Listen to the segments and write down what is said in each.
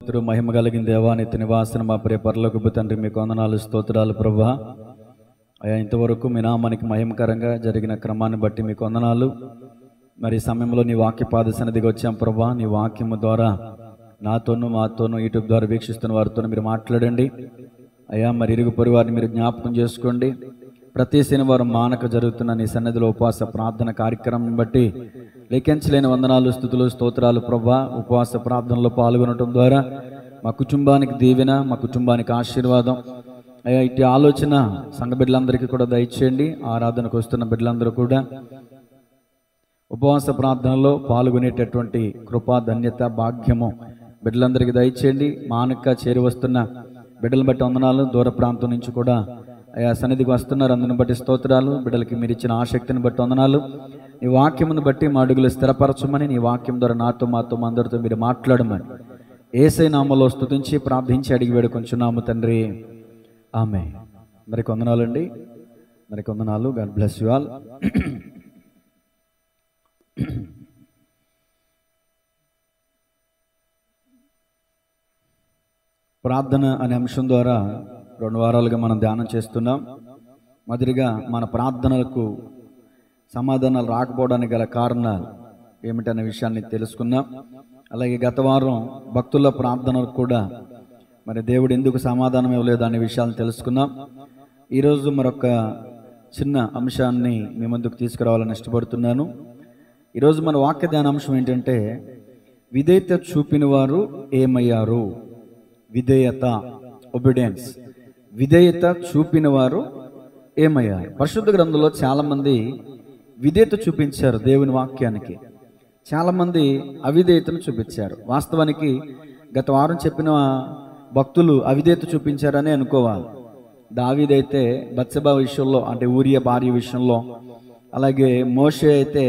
మహిమ కలిగిన దేవా, నిత్య నివాసన మా ప్రియ పరలోకపు తండ్రి, మీకు వందనాలు, స్తోత్రాలు ప్రభువా. అయ్యా, ఇంతవరకు మీ నామానికి మహిమకరంగా జరిగిన క్రమాన్ని బట్టి మీకు వందనాలు. మరి ఈ సమయంలో నీ వాక్య పాద సన్నిధికి వచ్చాం ప్రభువా. నీ వాక్యము ద్వారా నాతోనూ మాతోనూ యూట్యూబ్ ద్వారా వీక్షిస్తున్న వారితో మీరు మాట్లాడండి అయ్యా. మరి ఇరుగు పొరుగు వారిని మీరు జ్ఞాపకం చేసుకోండి. ప్రతి శనివారం మానక జరుగుతున్న నీ సన్నిధిలో ఉపవాస ప్రార్థన కార్యక్రమం బట్టి లెక్కించలేని వందనాలు, స్తుతులు, స్తోత్రాలు ప్రభువా. ఉపవాస ప్రార్థనలో పాల్గొనడం ద్వారా మా కుటుంబానికి దీవెన, మా కుటుంబానికి ఆశీర్వాదం అయ్యా. ఇటు ఆలోచన సంఘ బిడ్డలందరికీ కూడా దయచేయండి. ఆరాధనకు వస్తున్న బిడ్డలందరూ కూడా ఉపవాస ప్రార్థనలో పాల్గొనేటటువంటి కృపా, ధన్యత, భాగ్యము బిడ్డలందరికీ దయచేయండి. మానక చేరి వస్తున్న బిడ్డలను బట్టి వందనాలు. దూర ప్రాంతం నుంచి కూడా అయ్యా సన్నిధికి వస్తున్నారు, అందుని బట్టి స్తోత్రాలు. బిడ్డలకి మీరు ఇచ్చిన ఆసక్తిని బట్టి వందనాలు. నీ వాక్యమును బట్టి మా అడుగులు స్థిరపరచమని, నీ వాక్యం ద్వారా నాతో మాతో అందరితో మీరు మాట్లాడమని యేసయ్య నామములో స్తుతించి ప్రార్థించి అడిగి వేడుకొంచున్నాము తండ్రి, ఆమేన్. మరికి వందనాలండి, మరికి వందనాలు. God bless you all. ప్రార్థన అనే అంశం ద్వారా 2 వారాలుగా మనం ధ్యానం చేస్తున్నాం. మొదటిగా మన ప్రార్థనలకు సమాధానాలు రాకపోవడానికి గల కారణాలు ఏమిటనే విషయాన్ని తెలుసుకున్నాం. అలాగే గత వారం భక్తుల ప్రార్థనలకు కూడా మరి దేవుడు ఎందుకు సమాధానం ఇవ్వలేదు అనే విషయాలను తెలుసుకున్నాం. ఈరోజు మరొక చిన్న అంశాన్ని మీ ముందుకు తీసుకురావాలని ఇష్టపడుతున్నాను. ఈరోజు మన వాక్య ధ్యాన అంశం ఏంటంటే, విధేయత చూపిన వారు ఏమయ్యారు. విధేయత, ఒబీడియన్స్. విధేయత చూపిన వారు ఏమయ్యారు. పరిశుద్ధ గ్రంథంలో చాలామంది విధేయత చూపించారు దేవుని వాక్యానికి, చాలామంది అవిధేయతను చూపించారు. వాస్తవానికి గత వారం చెప్పిన భక్తులు అవిధేయత చూపించారని అనుకోవాలి. దావీదైతే బత్షెబా విషయంలో, అంటే ఊరియా భార్య విషయంలో, అలాగే మోషే అయితే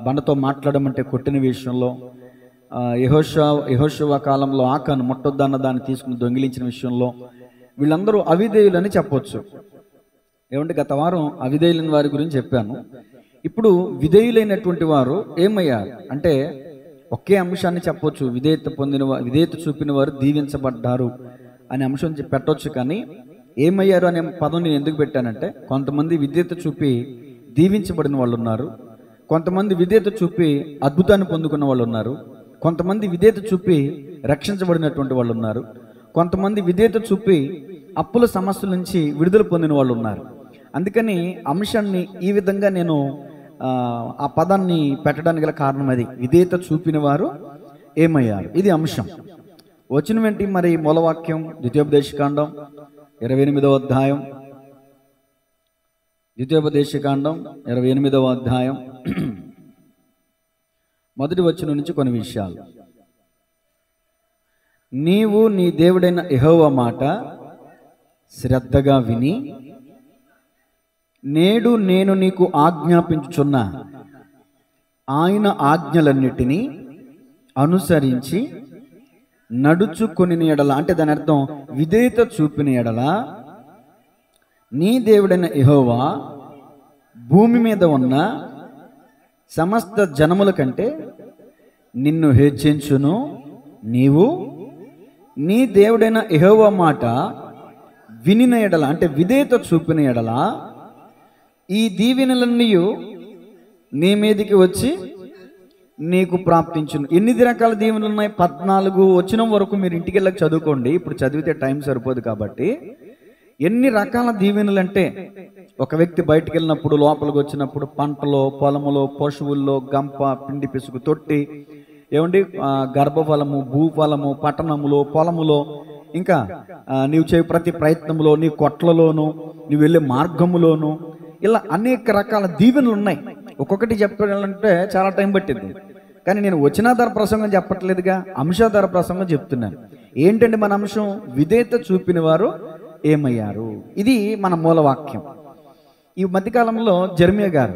బండతో మాట్లాడమంటే కొట్టిన విషయంలో, యెహోషువ కాలంలో ఆకాను ముట్టొద్దన్న దాన్ని తీసుకుని దొంగిలించిన విషయంలో వీళ్ళందరూ అవిధేయులని చెప్పొచ్చు. ఏమంటే గత వారం అవిధేయులైన వారి గురించి చెప్పాను. ఇప్పుడు విధేయులైనటువంటి వారు ఏమయ్యారు అంటే ఒకే అంశాన్ని చెప్పొచ్చు. విధేయత చూపిన వారు దీవించబడ్డారు అనే అంశం పెట్టవచ్చు. కానీ ఏమయ్యారు అనే పదం నేను ఎందుకు పెట్టానంటే, కొంతమంది విధేయత చూపి దీవించబడిన వాళ్ళు ఉన్నారు, కొంతమంది విధేయత చూపి అద్భుతాన్ని పొందుకున్న వాళ్ళు ఉన్నారు, కొంతమంది విధేయత చూపి రక్షించబడినటువంటి వాళ్ళు ఉన్నారు, కొంతమంది విధేయత చూపి అప్పుల సమస్యల నుంచి విడుదల పొందిన వాళ్ళు ఉన్నారు. అందుకని అంశాన్ని ఈ విధంగా నేను ఆ పదాన్ని పెట్టడానికి గల కారణం అది. విధేయత చూపిన వారు ఏమయ్యారు, ఇది అంశం. వచ్చిన వెంటి మరి మూలవాక్యం ద్వితీయోపదేశకాండం 28వ అధ్యాయం. ద్వితీయోపదేశకాండం 28వ అధ్యాయం మొదటి వచనం నుంచి కొన్ని విషయాలు. నీవు నీ దేవుడైన యెహోవా మాట శ్రద్ధగా విని, నేడు నేను నీకు ఆజ్ఞాపించుచున్న ఆయన ఆజ్ఞలన్నిటినీ అనుసరించి నడుచుకొని ఎడల, అంటే దాని అర్థం విధేయత చూపిన ఎడల, నీ దేవుడైన యెహోవా భూమి మీద ఉన్న సమస్త జనముల కంటే నిన్ను హెచ్చించును. నీవు నీ దేవుడైన యెహోవా మాట వినిన ఎడల, అంటే విధేయత చూపిన ఎడల, ఈ దీవెనలన్నీ నీ మీదికి వచ్చి నీకు ప్రాప్తించును. ఎన్ని రకాల దీవెనలు ఉన్నాయి? 14 వచనం వరకు మీరు ఇంటికి వెళ్ళక చదువుకోండి. ఇప్పుడు చదివితే టైం సరిపోదు కాబట్టి. ఎన్ని రకాల దీవెనలు అంటే, ఒక వ్యక్తి బయటికి వెళ్ళినప్పుడు, లోపలికి వచ్చినప్పుడు, పంటలో, పొలములో, పశువుల్లో, గంప, పిండి పిసుకు, తొట్టి, ఏమండి గర్భఫలము, భూఫలము, పట్టణములో, పొలములో, ఇంకా నీవు చేయ ప్రతి ప్రయత్నంలో, నీ కొట్లలోను, నీవు వెళ్ళే మార్గములోను, ఇలా అనేక రకాల దీవెనలు ఉన్నాయి. ఒక్కొక్కటి చెప్పాలంటే చాలా టైం పట్టింది. కానీ నేను వచనాధార ప్రసంగం చెప్పట్లేదుగా, అంశాధార ప్రసంగం చెప్తున్నాను. ఏంటంటే మన అంశం, విధేయత చూపిన వారు ఏమయ్యారు. ఇది మన మూలవాక్యం. ఈ మధ్యకాలంలో జెరమియా గారు,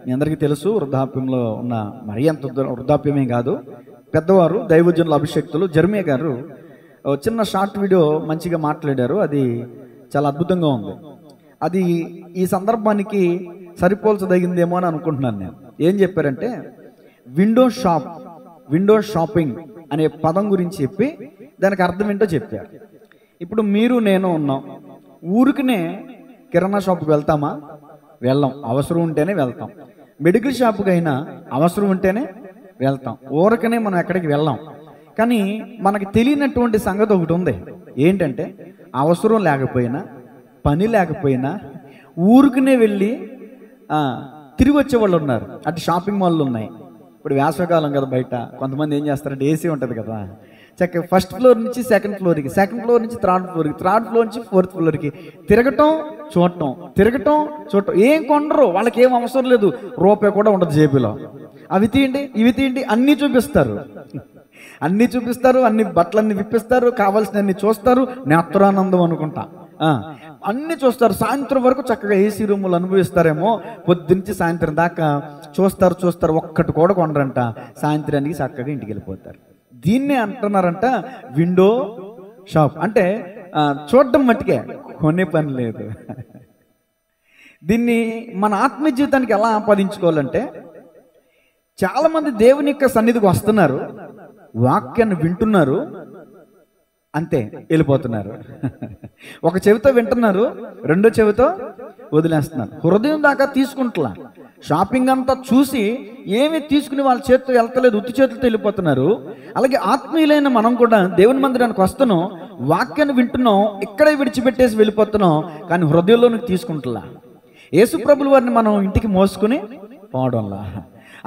మీ అందరికీ తెలుసు, వృద్ధాప్యంలో ఉన్న, మరీ అంత వృద్ధాప్యమే కాదు, పెద్దవారు, దైవజనుల అభిషేక్తులు జెరమియా గారు చిన్న షార్ట్ వీడియో మంచిగా మాట్లాడారు. అది చాలా అద్భుతంగా ఉంది. అది ఈ సందర్భానికి సరిపోల్చదగిందేమో అని అనుకుంటున్నాను నేను. ఏం చెప్పారంటే, విండో షాపింగ్ అనే పదం గురించి చెప్పి దానికి అర్థం ఏంటో చెప్పారు. ఇప్పుడు మీరు నేను ఉన్నాం, ఊరికినే కిరాణా షాప్కి వెళ్తామా? వెళ్ళాం, అవసరం ఉంటేనే వెళ్తాం. మెడికల్ షాప్కి అయినా అవసరం ఉంటేనే వెళ్తాం, ఊరికనే మనం ఎక్కడికి వెళ్ళాం. కానీ మనకి తెలియనటువంటి సంగతి ఒకటి ఉంది. ఏంటంటే అవసరం లేకపోయినా పని లేకపోయినా ఊరికనే వెళ్ళి తిరిగి వచ్చేవాళ్ళు ఉన్నారు. అటు షాపింగ్ మాల్లు ఉన్నాయి. ఇప్పుడు వేసవికాలం కదా, బయట కొంతమంది ఏం చేస్తారంటే ఏసీ ఉంటుంది కదా, చక్కగా ఫస్ట్ ఫ్లోర్ నుంచి సెకండ్ ఫ్లోర్కి, సెకండ్ ఫ్లోర్ నుంచి థర్డ్ ఫ్లోర్కి, థర్డ్ ఫ్లోర్ నుంచి ఫోర్త్ ఫ్లోర్కి తిరగటం చూడటం, తిరగటం చూడటం. ఏం కొనరు, వాళ్ళకి ఏం అవసరం లేదు, రూపాయి కూడా ఉండదు జేబులో. అవి తీయండి ఇవి తీయండి అన్నీ చూపిస్తారు, అన్నీ చూపిస్తారు, అన్ని బట్టలన్నీ విప్పిస్తారు, కావాల్సినన్ని చూస్తారు. నేత్రానందం అనుకుంటా అన్నీ చూస్తారు. సాయంత్రం వరకు చక్కగా ఏసీ రూములు అనుభవిస్తారేమో, పొద్దునుంచి సాయంత్రం దాకా చూస్తారు, ఒక్కటి కూడా కొనరంట. సాయంత్రానికి చక్కగా ఇంటికి వెళ్ళిపోతారు. దీన్నే అంటున్నారంట విండో షాప్. అంటే చూడడం మట్టుకే, కొనే పని లేదు. దీన్ని మన ఆత్మీయ జీవితానికి ఎలా ఆపాదించుకోవాలంటే, చాలామంది దేవుని యొక్క సన్నిధికి వస్తున్నారు, వాక్యాన్ని వింటున్నారు, అంతే వెళ్ళిపోతున్నారు. ఒక చెవితో వింటున్నారు, రెండో చెవితో వదిలేస్తున్నారు. హృదయం దాకా తీసుకుంటున్నా, షాపింగ్ అంతా చూసి ఏమి తీసుకుని వాళ్ళ చేతితో వెళ్తలేదు, ఉత్తి చేతులతో వెళ్ళిపోతున్నారు. అలాగే ఆత్మీయులైన మనం కూడా దేవుని మందిరానికి వస్తున్నాం, వాక్యాన్ని వింటున్నాం, ఇక్కడే విడిచిపెట్టేసి వెళ్ళిపోతున్నాం, కానీ హృదయంలోనికి తీసుకుంటున్నా. యేసు ప్రభుల వారిని మనం ఇంటికి మోసుకుని పోవడంలా.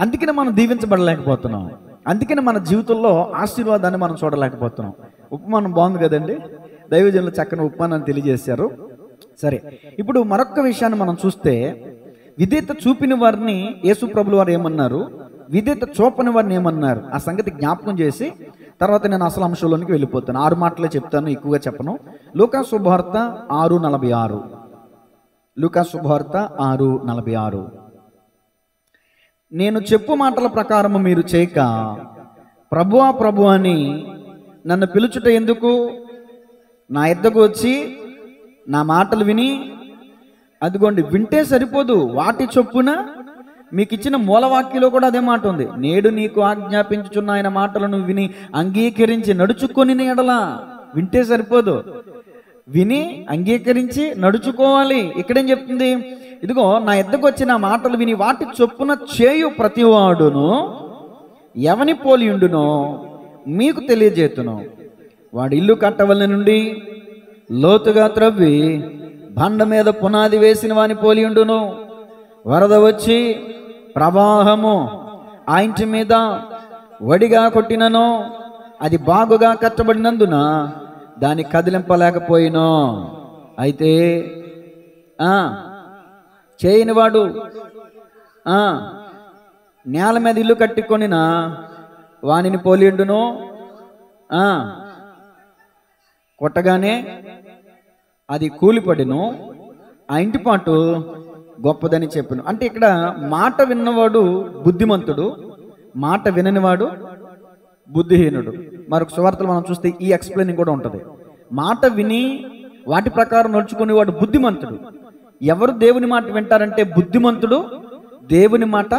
అందుకనే మనం దీవించబడలేకపోతున్నాం, అందుకనే మన జీవితంలో ఆశీర్వాదాన్ని మనం చూడలేకపోతున్నాం. ఉపమానం బాగుంది కదండి, దైవజనులు చక్కని ఉపమానాన్ని తెలియజేశారు. సరే, ఇప్పుడు మరొక విషయాన్ని మనం చూస్తే, విధేయత చూపిన వారిని యేసు ప్రభుల వారు ఏమన్నారు, విధేయత చూపని వారిని ఏమన్నారు, ఆ సంగతి జ్ఞాపకం చేసి తర్వాత నేను అసలు అంశంలోనికి వెళ్ళిపోతాను. 6 మాటలే చెప్తాను, ఎక్కువగా చెప్పను. లూకా శుభవార్త 6:46. లూకా శుభవార్త 6:46. నేను చెప్పు మాటల ప్రకారము మీరు చేయక ప్రభువా ప్రభు అని నన్ను పిలుచుట ఎందుకు? నా యొద్దకు వచ్చి నా మాటలు విని, అదిగోండి వింటే సరిపోదు, వాటి చొప్పున మీకు ఇచ్చిన మూలవాక్యలో కూడా అదే మాట ఉంది. నేడు నీకు ఆజ్ఞాపించుచున్న ఆయన మాటలను విని అంగీకరించి నడుచుకొని ఎడలా. వింటే సరిపోదు, విని అంగీకరించి నడుచుకోవాలి. ఇక్కడేం చెప్తుంది, ఇదిగో నా యొద్దకు వచ్చి నా మాటలు విని వాటి చొప్పున చేయు ప్రతివాడును ఎవని పోలియుండునో మీకు తెలియజేతును. వాడు ఇల్లు కట్టవలె నుండి లోతుగా త్రవ్వి బండ మీద పునాది వేసిన వాని పోలియుండును. వరద వచ్చి ప్రవాహము ఆ ఇంటి మీద వడిగా కొట్టినను అది బాగుగా కట్టబడినందున దాన్ని కదిలింపలేకపోయినో. అయితే చేయని వాడు నేల మీద ఇల్లు కట్టుకొనిన వానిని పోలియుండును. కొట్టగానే అది కూలిపడిను, ఆ ఇంటి పాటు గొప్పదని చెప్పను. అంటే ఇక్కడ మాట విన్నవాడు బుద్ధిమంతుడు, మాట విననివాడు బుద్ధిహీనుడు. మరొక సువార్తలు మనం చూస్తే ఈ ఎక్స్ప్లెయినింగ్ కూడా ఉంటుంది. మాట విని వాటి ప్రకారం నడుచుకునేవాడు బుద్ధిమంతుడు. ఎవరు దేవుని మాట వింటారంటే బుద్ధిమంతుడు దేవుని మాట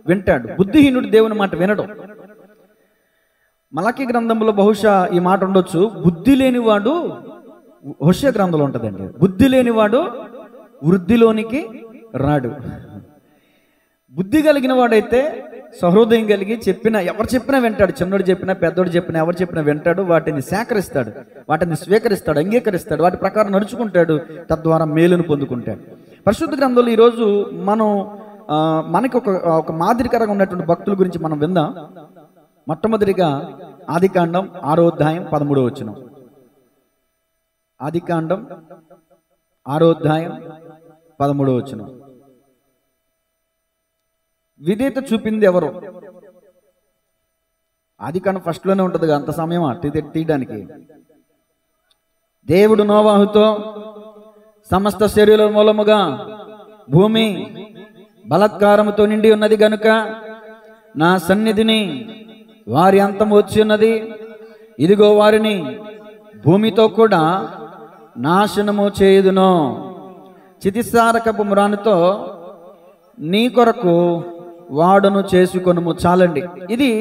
వింటాడు, బుద్ధిహీనుడు దేవుని మాట వినడు. మలాకీ గ్రంథంలో బహుశా ఈ మాట ఉండొచ్చు, బుద్ధి లేనివాడు, హోషేయ గ్రంథంలో ఉంటుందండి, బుద్ధి లేనివాడు వృద్ధిలోనికి రాడు. బుద్ధి కలిగిన వాడైతే సహృదయం కలిగి ఎవరు చెప్పినా వింటాడు. చిన్నోడు చెప్పినా పెద్దోడు చెప్పినా ఎవరు చెప్పినా వింటాడు, వాటిని సేకరిస్తాడు, వాటిని స్వీకరిస్తాడు, అంగీకరిస్తాడు, వాటి ప్రకారం నడుచుకుంటాడు, తద్వారా మేలును పొందుకుంటాడు. పరిశుద్ధ గ్రంథంలో ఈరోజు మనకి ఒక మాదిరికరంగా ఉన్నటువంటి భక్తుల గురించి మనం విందాం. మొట్టమొదటిగా ఆదికాండం 6:13. ఆదికాండం 6:13. విధేయత చూపింది ఎవరు? ఆదికాండం ఫస్ట్లోనే ఉంటుంది, అంత సమయమా తీయడానికి? దేవుడు నోవాహుతో సమస్త శరీరం మూలముగా భూమి బలాత్కారముతో నిండి ఉన్నది గనుక నా సన్నిధిని వారి అంతం వచ్చి ఉన్నది, ఇదిగో వారిని భూమితో కూడా నాశనము చేయుదును. చితిసారకపు మ్రానుతో నీ కొరకు వాడును చేసుకొనుము. చాలండి, ఇది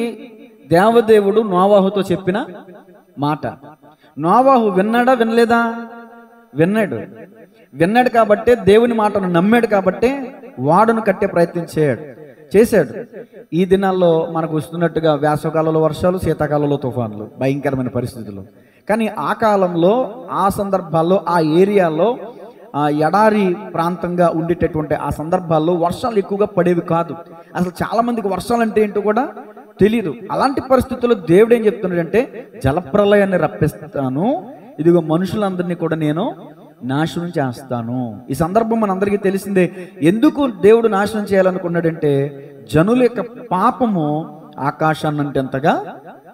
దేవదేవుడు నోవాహుతో చెప్పిన మాట. నోవాహు విన్నాడా వినలేదా? విన్నాడు కాబట్టే, దేవుని మాటను నమ్మాడు కాబట్టే వాడును కట్టే ప్రయత్నం చేశాడు. ఈ దినాల్లో మనకు వస్తున్నట్టుగా వేసవకాలంలో వర్షాలు, శీతాకాలంలో తుఫాన్లు, భయంకరమైన పరిస్థితులు. కానీ ఆ కాలంలో, ఆ సందర్భాల్లో, ఆ ఏరియాలో ఎడారి ప్రాంతంగా ఉండేటటువంటి ఆ సందర్భాల్లో వర్షాలు ఎక్కువగా పడేవి కాదు. అసలు చాలా మందికి వర్షాలు అంటే ఏంటో కూడా తెలీదు. అలాంటి పరిస్థితుల్లో దేవుడు ఏం చెప్తున్నాడంటే, జలప్రలయాన్ని రప్పిస్తాను, ఇదిగో మనుషులందరినీ కూడా నేను నాశనం చేస్తాను. ఈ సందర్భం మనందరికీ తెలిసిందే. ఎందుకు దేవుడు నాశనం చేయాలనుకున్నాడంటే, జనుల యొక్క పాపము ఆకాశాన్ని ఎంతగా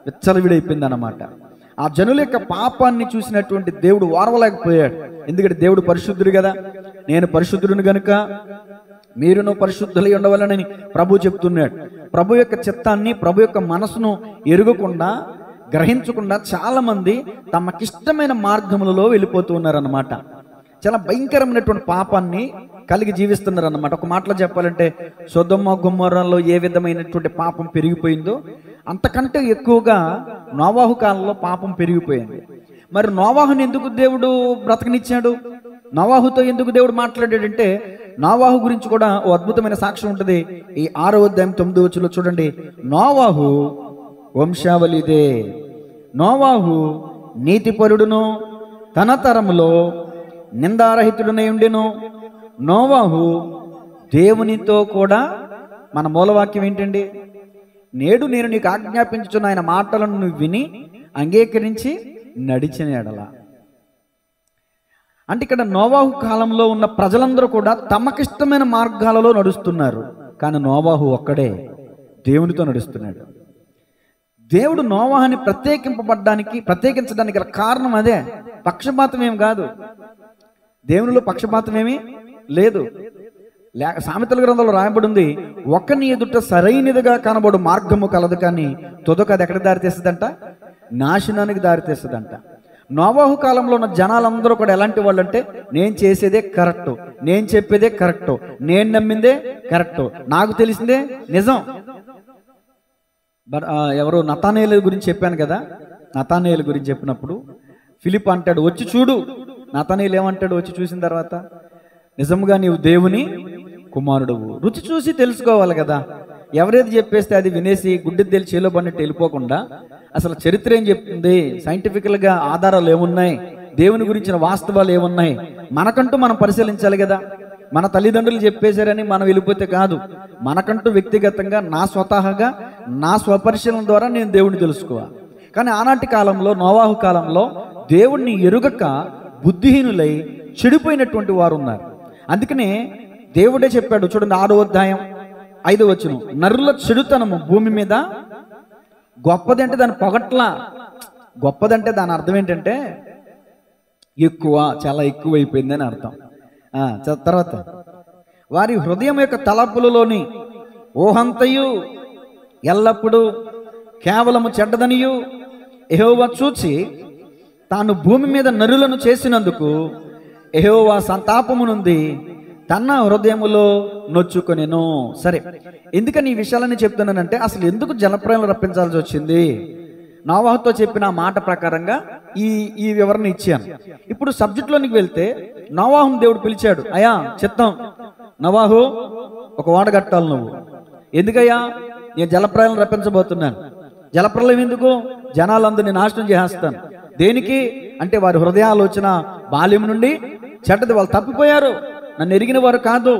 విచ్చలవిడైపోయింది అన్నమాట. ఆ జనుల యొక్క పాపాన్ని చూసినటువంటి దేవుడు ఓర్వలేకపోయాడు. ఎందుకంటే దేవుడు పరిశుద్ధుడు కదా. నేను పరిశుద్ధుడిని గనుక మీరును పరిశుద్ధులై ఉండవాలని ప్రభు చెప్తున్నాడు. ప్రభు యొక్క చిత్తాన్ని, ప్రభు యొక్క మనసును ఎరుగకుండా, గ్రహించకుండా చాలా మంది తమకిష్టమైన మార్గములలో వెళ్ళిపోతూ ఉన్నారన్నమాట. చాలా భయంకరమైనటువంటి పాపాన్ని కలిగి జీవిస్తున్నారు అన్నమాట. ఒక మాటలో చెప్పాలంటే, సొదొమ గొమొర్రాలో ఏ విధమైనటువంటి పాపం పెరిగిపోయిందో అంతకంటే ఎక్కువగా నోవాహు కాలంలో పాపం పెరిగిపోయింది. మరి నోవాహుని ఎందుకు దేవుడు బ్రతకనిచ్చాడు? నోవాహుతో ఎందుకు దేవుడు మాట్లాడాడంటే, నోవాహు గురించి కూడా ఓ అద్భుతమైన సాక్ష్యం ఉంటుంది. ఈ 6వ అధ్యాయం 9వ వచనంలో చూడండి. నోవాహు వంశావళిదే. నోవాహు నీతిపరుడును, తన తరములో నిందారహితుడునై ఉండెను. నోవాహు దేవునితో కూడా, మన మూలవాక్యం ఏంటండి? నేడు నేను నీకు ఆజ్ఞాపించుచున్న ఆయన మాటలను నువ్వు విని అంగీకరించి నడిచిన ఎడల. అంటే ఇక్కడ నోవాహు కాలంలో ఉన్న ప్రజలందరూ కూడా తమకిష్టమైన మార్గాలలో నడుస్తున్నారు. కానీ నోవాహు ఒక్కడే దేవునితో నడుస్తున్నాడు. దేవుడు నోవాహుని ప్రత్యేకించడానికి గల కారణం అదే. పక్షపాతం ఏం కాదు, దేవునిలో పక్షపాతం ఏమీ లేదు. సామెతల గ్రంథంలో రాయబడి ఉంది, ఒకని ఎదుట సరైనదిగా కనబడు మార్గము కలదు, కానీ తుదకు అది ఎక్కడికి దారితీస్తుందంట? నాశనానికి దారితీస్తుందంట. నోవాహు కాలంలో ఉన్న జనాలందరూ కూడా ఎలాంటి వాళ్ళు అంటే, నేను చేసేదే కరెక్టు, నేను చెప్పేదే కరెక్టు, నేను నమ్మిందే కరెక్టు, నాకు తెలిసిందే నిజం. ఎవరు నతానేలు గురించి చెప్పాను కదా. నతానేలు గురించి చెప్పినప్పుడు ఫిలిప్ అంటాడు, వచ్చి చూడు. నతానేలు ఏమంటాడు వచ్చి చూసిన తర్వాత? నిజంగా నీవు దేవుని కుమారుడువు. రుచి చూసి తెలుసుకోవాలి కదా. ఎవరేది చెప్పేస్తే అది వినేసి గుడ్డి తెలిసి చేలో పడినట్టు వెళ్ళిపోకుండా, అసలు చరిత్ర ఏం చెప్తుంది, సైంటిఫికల్గా ఆధారాలు ఏమున్నాయి, దేవుని గురించిన వాస్తవాలు ఏమున్నాయి, మనకంటూ మనం పరిశీలించాలి కదా. మన తల్లిదండ్రులు చెప్పేశారని మనం వెళ్ళిపోతే కాదు. మనకంటూ వ్యక్తిగతంగా, నా స్వతహాగా, నా స్వపరిశీలన ద్వారా నేను దేవుడిని తెలుసుకోవాలి. కానీ ఆనాటి కాలంలో, నోవాహు కాలంలో దేవుణ్ణి ఎరుగక బుద్ధిహీనులై చెడిపోయినటువంటి వారు ఉన్నారు. అందుకనే దేవుడే చెప్పాడు చూడండి, 6వ అధ్యాయం 5వ వచనం, నరుల చెడుతనము భూమి మీద గొప్పది. అంటే దాని పొగట్ల గొప్పదంటే దాని అర్థం ఏంటంటే ఎక్కువ, చాలా ఎక్కువ అయిపోయిందని అర్థం. తర్వాత వారి హృదయం యొక్క తలపులలోని ఊహంతయు ఎల్లప్పుడూ కేవలము చెడ్డదనియు యెహోవా చూచి తాను భూమి మీద నరులను చేసినందుకు యెహోవా సంతాపము నుండి తన హృదయములో నొచ్చుకొనెను. సరే, ఎందుకని ఈ విషయాలని చెప్తున్నానంటే, అసలు ఎందుకు జలప్రలయం రప్పించాల్సి వచ్చింది? నోవాహుతో చెప్పిన మాట ప్రకారంగా ఈ వివరణ ఇచ్చాను. ఇప్పుడు సబ్జెక్ట్లోనికి వెళ్తే, నోవాహును దేవుడు పిలిచాడు, అయ్యా చిత్తం నోవాహు ఒక ఓడ కట్టాలి నువ్వు. ఎందుకయ్యా? నేను జలప్రలయం రప్పించబోతున్నాను. జలప్రలయం ఎందుకు? జనాలందరినీ నాశనం చేసేస్తాను. దేనికి అంటే వారి హృదయాలోచన బాల్యం నుండి చెడ్డది. వాళ్ళు తప్పిపోయారు, నన్ను ఎరిగిన వారు కాదు,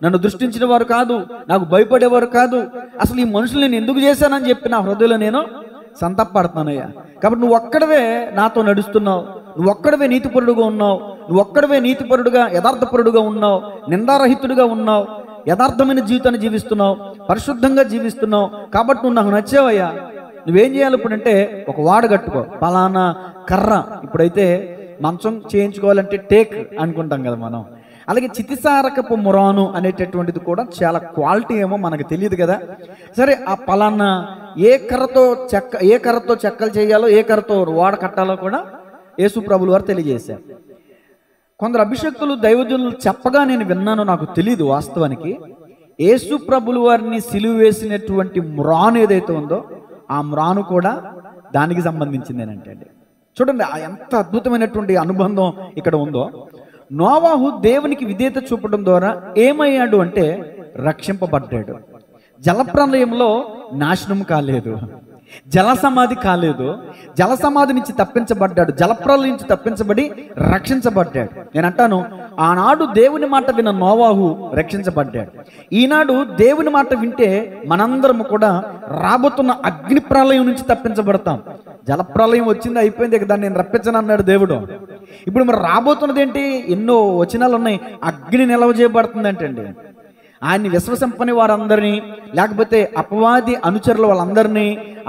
నన్ను దృష్టించిన వారు కాదు, నాకు భయపడేవారు కాదు. అసలు ఈ మనుషులు నేను ఎందుకు చేశానని చెప్పి నా హృదయంలో నేను సంతపడుతున్నానయ్యా. కాబట్టి నువ్వు ఒక్కడవే నాతో నడుస్తున్నావు, నువ్వు ఒక్కడవే నీతిపరుడుగా ఉన్నావు, నువ్వు ఒక్కడవే నీతిపరుడుగా, యథార్థపరుడుగా ఉన్నావు, నిందారహితుడిగా ఉన్నావు, యథార్థమైన జీవితాన్ని జీవిస్తున్నావు, పరిశుద్ధంగా జీవిస్తున్నావు. కాబట్టి నువ్వు నాకు నచ్చావయ్యా. నువ్వేం చేయాలి ఇప్పుడు అంటే, ఒక వాడ కట్టుకో, పలానా కర్ర. ఇప్పుడైతే మంచం చేయించుకోవాలంటే టేక్ అనుకుంటాం కదా మనం. అలాగే చితిసారకపు మురాను అనేటటువంటిది కూడా చాలా క్వాలిటీ ఏమో మనకు తెలియదు కదా. సరే, ఆ పలానా ఏ కర్రతో చెక్కలు చేయాలో, ఏ కర్రతో వాడ కట్టాలో కూడా యేసు ప్రభుల వారు తెలియజేశారు. కొందరు అభిషక్తులు, దైవజనులు చెప్పగా నేను విన్నాను, నాకు తెలియదు వాస్తవానికి. యేసు ప్రభుల వారిని సిలువ వేసినటువంటి మురాను ఏదైతే ఉందో, ఆ మ్రాను కూడా దానికి సంబంధించిందేనంటే అండి. చూడండి ఎంత అద్భుతమైనటువంటి అనుబంధం ఇక్కడ ఉందో. నోవాహు దేవునికి విధేయత చూపడం ద్వారా ఏమయ్యాడు అంటే రక్షింపబడ్డాడు. జలప్రలయంలో నాశనం కాలేదు, జలసమాధి కాలేదు, జలసమాధి నుంచి తప్పించబడ్డాడు, జలప్రలయం నుంచి తప్పించబడి రక్షించబడ్డాడు. నేను అంటాను, ఆనాడు దేవుని మాట విన్న నోవాహు రక్షించబడ్డాడు. ఈనాడు దేవుని మాట వింటే మనందరము కూడా రాబోతున్న అగ్ని ప్రళయం నుంచి తప్పించబడతాం. జలప్రలయం వచ్చింది, అయిపోయింది, ఇక దాన్ని నేను రప్పించను అన్నాడు దేవుడు. ఇప్పుడు మరి రాబోతున్నది ఏంటి? ఎన్నో వచనాలు ఉన్నాయి. అగ్ని నిలవ చేయబడుతుంది అంటండి. ఆయన్ని విశ్వసింపని వారందరినీ, లేకపోతే అపవాది అనుచరుల వాళ్ళందరినీ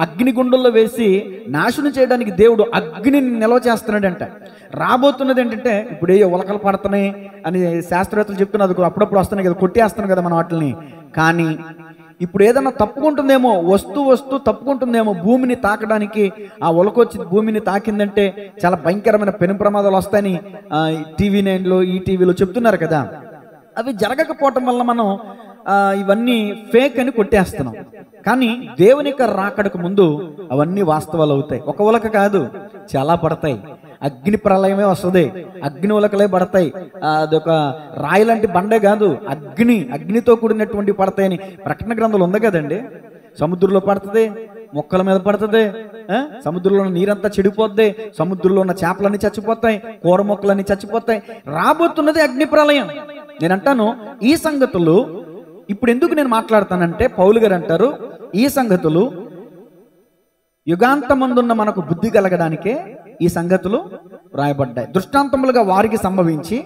అగ్నిగుండంలో వేసి నాశనం చేయడానికి దేవుడు అగ్నిని నిల్వ చేస్తున్నాడంట. రాబోతున్నది ఏంటంటే, ఇప్పుడు ఏ ఉలకలు పడుతున్నాయి అని శాస్త్రవేత్తలు చెప్తున్నారు, అప్పుడప్పుడు వస్తున్నాయి కదా, కొట్టేస్తున్నాం కదా మనం వాటిని. కానీ ఇప్పుడు ఏదన్నా తప్పుకుంటుందేమో, వస్తూ తప్పుకుంటుందేమో భూమిని తాకడానికి. ఆ ఉలకొచ్చి భూమిని తాకిందంటే చాలా భయంకరమైన పెను ప్రమాదాలు వస్తాయని టీవీ 9లో ఈ టీవీలో చెప్తున్నారు కదా. అవి జరగకపోవటం వల్ల మనం ఇవన్నీ ఫేక్ అని కొట్టేస్తున్నాం. కానీ దేవుని యొక్క రాకడకు ముందు అవన్నీ వాస్తవాలు అవుతాయి. ఒక ఉలక కాదు, చాలా పడతాయి. అగ్ని ప్రళయమే వస్తుంది, అగ్ని ఉలకలే పడతాయి. అదొక రాయి లాంటి బండే కాదు, అగ్నితో కూడినటువంటి పడతాయని ప్రకటన గ్రంథంలో ఉంది కదండి. సముద్రంలో పడుతుంది, మొక్కల మీద పడుతుంది, సముద్రంలో ఉన్న నీరంతా చెడిపోద్ది, సముద్రంలో ఉన్న చేపలన్నీ చచ్చిపోతాయి, కూర మొక్కలన్నీ చచ్చిపోతాయి. రాబోతున్నది అగ్ని ప్రళయం. నేను అంటాను, ఈ సంగతులు ఇప్పుడు ఎందుకు నేను మాట్లాడతానంటే, పౌలు గారు అంటారు, ఈ సంగతులు యుగాంతమందున్న మనకు బుద్ధి కలగడానికే ఈ సంగతులు రాయబడ్డాయి. దృష్టాంతములుగా వారికి సంభవించి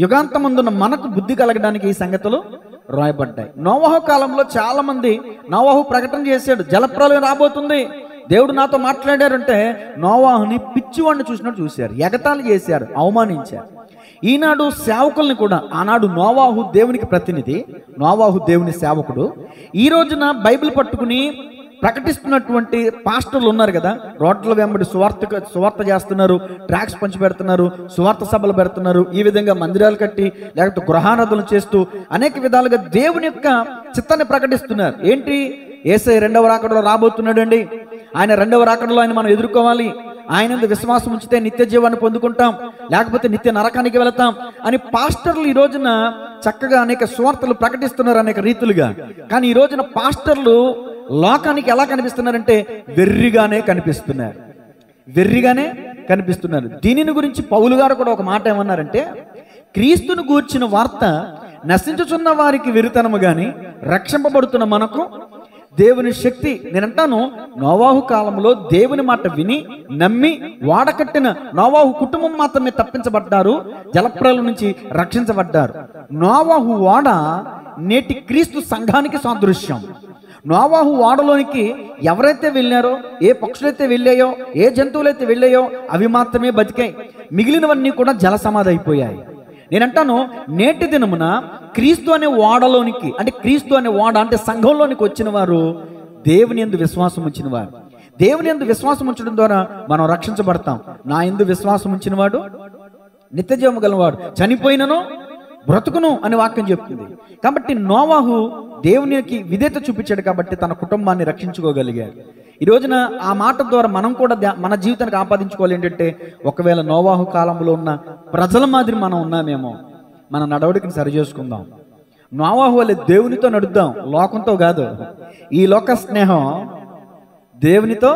యుగాంతమందున్న మనకు బుద్ధి కలగడానికి ఈ సంగతులు రాయబడ్డాయి. నోవాహు కాలంలో చాలా మంది, నోవాహు ప్రకటన చేశాడు, జలప్రలయం రాబోతుంది, దేవుడు నాతో మాట్లాడారంటే నోవాహుని పిచ్చివాడిని చూసినట్టు చూశారు, ఎగతాళి చేశారు, అవమానించారు. ఈనాడు సేవకుల్ని కూడా, ఆనాడు నోవాహు దేవునికి ప్రతినిధి, నోవాహు దేవుని సేవకుడు. ఈ రోజున బైబిల్ పట్టుకుని ప్రకటిస్తున్నటువంటి పాస్టర్లు ఉన్నారు కదా, రోడ్ల వెంబడి సువార్త చేస్తున్నారు, ట్రాక్స్ పంచి పెడుతున్నారు, సువార్త సభలు పెడుతున్నారు, ఈ విధంగా మందిరాలు కట్టి లేకపోతే గృహారాధనలు చేస్తూ అనేక విధాలుగా దేవుని యొక్క చిత్తాన్ని ప్రకటిస్తున్నారు. ఏంటి? యేసయ్య రెండవ రాకడలో రాబోతున్నాడు అండి, ఆయన రెండవ రాకడలో ఆయన మనం ఎదుర్కోవాలి, ఆయన విశ్వాసం ఉంచితే నిత్య జీవాన్ని పొందుకుంటాం, లేకపోతే నిత్య నరకానికి వెళతాం అని పాస్టర్లు ఈ రోజున చక్కగా అనేక సువార్తలు ప్రకటిస్తున్నారు అనేక రీతులుగా. కానీ ఈ రోజున పాస్టర్లు లోకానికి ఎలా కనిపిస్తున్నారంటే వెర్రిగానే కనిపిస్తున్నారు. దీనిని గురించి పౌలు గారు కూడా ఒక మాట ఏమన్నారంటే, క్రీస్తును గూర్చిన వార్త నశించుచున్న వారికి వెరితనము గాని రక్షింపబడుతున్న మనకు దేవుని శక్తి. నేనంటాను, నోవాహు కాలంలో దేవుని మాట విని నమ్మి వాడకట్టిన నోవాహు కుటుంబం మాత్రమే తప్పించబడ్డారు, జలప్రలయం నుంచి రక్షించబడ్డారు. నోవాహు వాడ నేటి క్రీస్తు సంఘానికి సాదృశ్యం. నోవాహు వాడలోనికి ఎవరైతే వెళ్ళారో, ఏ పక్షులైతే వెళ్ళాయో, ఏ జంతువులైతే వెళ్ళాయో అవి మాత్రమే బతికాయి, మిగిలినవన్నీ కూడా జల సమాధి అయిపోయాయి. నేనంటాను, నేటి దినమున క్రీస్తు అనే వాడలోనికి, అంటే క్రీస్తు అనే వాడ అంటే సంఘంలోనికి వచ్చిన వారు దేవుని యందు విశ్వాసం ఉంచిన వారు. దేవుని యందు విశ్వాసం ఉంచడం ద్వారా మనం రక్షించబడతాం. నా యందు విశ్వాసం ఉంచిన వాడు నిత్య జీవము గలవాడు, చనిపోయినను బ్రతుకును అని వాక్యం చెప్తుంది. కాబట్టి నోవాహు దేవునికి విధేయత చూపించాడు కాబట్టి తన కుటుంబాన్ని రక్షించుకోగలిగాడు. ఈ రోజున ఆ మాట ద్వారా మనం కూడా మన జీవితానికి ఆపాదించుకోవాలి. ఏంటంటే, ఒకవేళ నోవాహు కాలంలో ఉన్న ప్రజల మాదిరి మనం ఉన్నామేమో, మన నడవడికని సరి చేసుకుందాం. నోవాహు వల్లే దేవునితో నడుద్దాం, లోకంతో కాదు. ఈ లోక స్నేహం దేవునితో